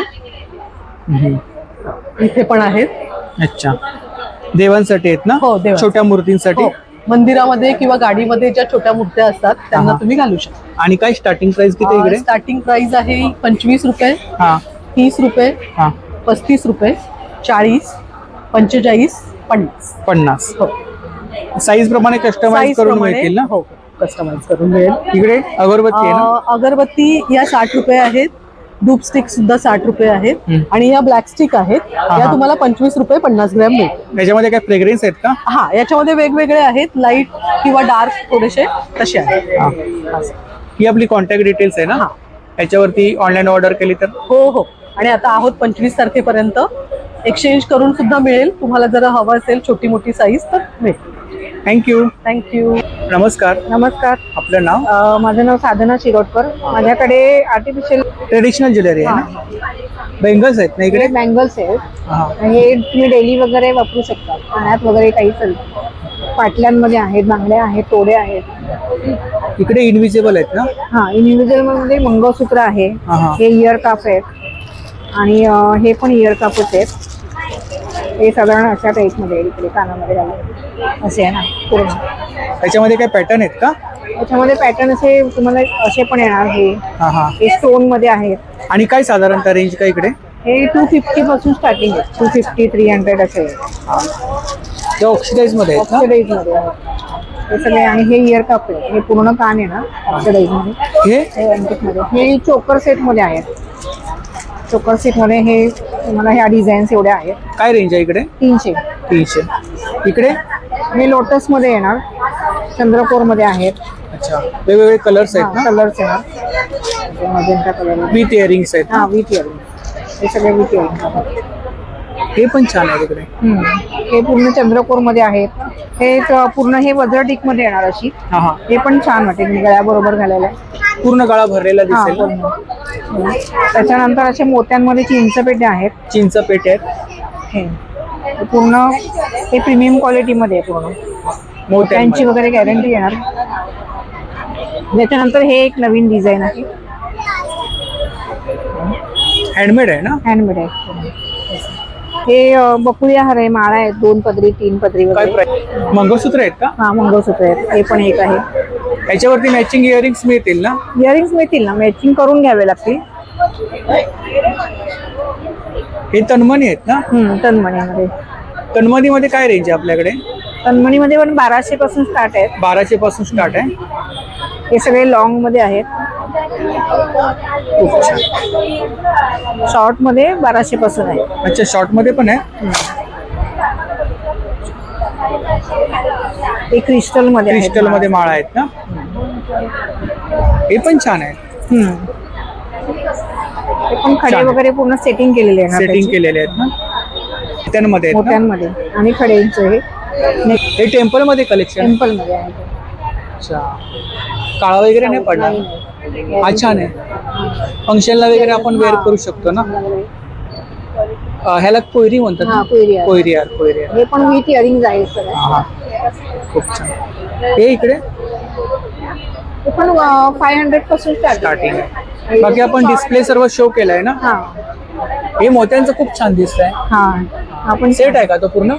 इथे पण आहेत. अच्छा. देवांसाठी आहेत ना? हो, देवांसाठी. छोट्या मूर्तींसाठी. हो. मंदिरामध्ये किंवा गाडीमध्ये ज्या छोट्या मूर्त्या असतात त्यांना हा. तुम्ही घालू शकता. आणि काय स्टार्टिंग प्राइस किती आहे इकडे? स्टार्टिंग प्राइस आहे 25 रुपये, हा 30 रुपये, हा. 35 रुपये, 40, 45, 50. 50. हो. साईज प्रमाणे कस्टमाइज Size करून प्रमाणे, मिळतील ना? हो, कस्टमाइज करून मिळेल. इकडे अगरबत्ती आहे ना? अगरबत्ती या 60 रुपये आहेत. धूप स्टिक सुद्धा 60 रुपये आहेत. आणि या ब्लॅक स्टिक आहेत या तुम्हाला 25 रुपये 50 ग्रॅम मिळतील. त्याच्यामध्ये काय फ्रेग्रन्स आहेत का? हा, याच्यामध्ये वेगवेगळे आहेत, लाईट किंवा डार्क थोडेसे तसे आहेत. हा. ही आपली कॉन्टॅक्ट डिटेल्स आहे ना? हा. याच्यावरती ऑनलाईन ऑर्डर केली तर? हो हो. आणि आता आहोत 25 तारखेपर्यंत. एक्सचेंज करून सुद्धा मिळेल. तुम्हाला जर हवं असेल छोटी मोठी साईज तर मिळेल. थँक्यू. थँक्यू. नमस्कार. नमस्कार. आपलं नाव? माझं नाव साधना शिरोडकर. माझ्याकडे आर्टिफिशियल ट्रेडिशनल ज्वेलरी आहे ना? बेंगल्स आहेत ना इकडे? बँगल्स आहेत. हा. हे तुम्ही डेली वगैरे वापरू शकता. पाण्यात वगैरे काही चालतं. पाटल्यांमध्ये आहेत, बांगड्या आहेत, तोडे आहेत. इकडे इनविजिबल आहेत ना? हा. इंडिव्हिज्युअल मध्ये मंगळसूत्र आहे. हा, हा. हे इयर काफ आहेत. आणि हे पण इयर काफच आहेत. हे साधारण अशा टाईपमध्ये आहे, इकडे कानामध्ये घालायला असे आहे ना पूर्ण. त्याच्यामध्ये काय पॅटर्न आहेत का? याच्यामध्ये पॅटर्न असे तुम्हाला असे पण येणार. हा हा. हे स्टोन मध्ये आहेत. आणि काय साधारणतः रेंज काय इकडे? हे 250 पासून स्टार्टिंग आहे. 250 300 असे ते ऑक्सिडाइज मध्ये आहेत ना? ऑक्सिडाईज मध्ये आहे हे सगळे. आणि हे इयर कप आहे, हे पूर्ण कान आहे ना ऑक्सिडाईज मध्ये. हे अँटिक मध्ये. हे चोकर सेट मध्ये आहेत. चोकर सेट मध्ये हे तुम्हाला ह्या डिझाईन्स एवढ्या आहेत. काय रेंज आहे इकडे? 300. 300. इकडे हे लोटस मध्ये येणार, चंद्रकोर मध्ये आहेत. अच्छा, वेगवेगळे कलर्स आहेत ना? कलर्स येणार, मजेंटा कलर विथ इयरिंग्स आहेत. हा विथ इयरिंग. हे सगळे विथ इयरिंग. हे पण छान आहे तिकडे. हे पूर्ण चंद्रकोर मध्ये आहेत. हे पूर्ण हे वज्रटिक मध्ये येणार अशी. हा हा. हे पण छान वाटेल गळ्याबरोबर घालायला. पूर्ण गळा भरलेला हा, दिसेल ना? पूर्ण. त्याच्यानंतर असे मोत्यांमध्ये चिंचपेटे आहेत. चिंच पेटे आहेत. हे पूर्ण हे प्रीमियम क्वालिटी मध्ये आहे पूर्ण. मोत्यांची वगैरे गॅरंटी येणार. त्याच्यानंतर हे एक नवीन डिझाईन आहे. हँडमेड आहे ना? हँडमेड आहे. हे बकुळ्या हार आहे, माळा आहेत, 2 पदरी 3 पदरी काय वगैरे. प्राइस? मंगळसूत्र आहेत का? हा मंगळसूत्र आहेत. हे पण एक आहे. याच्यावरती मॅचिंग इयरिंग्स मिळतील ना? इयरिंग्स मिळतील ना, मॅचिंग करून घ्यावे लागतील. हे तन्मणी आहेत ना? तन्मणीमध्ये. तन्मणीमध्ये काय रेंज आहे आपल्याकडे? तन्मणीमध्ये पण 1200 पासून स्टार्ट आहेत. 1200 पासून स्टार्ट आहे. हे सगळे लॉंग मध्ये आहेत. शॉर्ट मध्ये 1200 पासून आहे. अच्छा, शॉर्ट मध्ये पण आहे. हे क्रिस्टल मध्ये आहेत. क्रिस्टल मध्ये माळा आहेत ना? हे पण छान आहे. हे पण खडे वगैरे पूर्ण सेटिंग केलेले आहे. सेटिंग केलेले आहेत ना? मोत्यांमध्ये आहेत ना? मोत्यांमध्ये आणि खडेंचे हे टेम्पल मध्ये कलेक्शन? टेम्पल मध्ये आहे. अच्छा, काळा वगैरे नाही पडणार? हा छान आहे. फंक्शनला वगैरे आपण वेअर करू शकतो ना? ह्याला कोयरी म्हणतात ना? कोयरी आहे. कोयरी यार, कोयरी यार. हे पण विथ इयरिंग आहे सगळं. हा, खूप छान. हे इकडे हे पण 500 पासून स्टार्टिंग आहे. बाकी आपण डिस्प्ले सर्व शो केलाय ना? हा हे मोत्यांचं खूप छान दिसत आहे. हा. आपण सेट आहे का तो पूर्ण?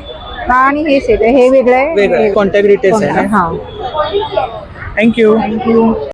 हा, आणि हे सेट आहे. हे वेगळं आहे. वेगळं कॉन्टॅक्ट डिटेल्स आहे ना? हा. थँक्यू. थँक्यू.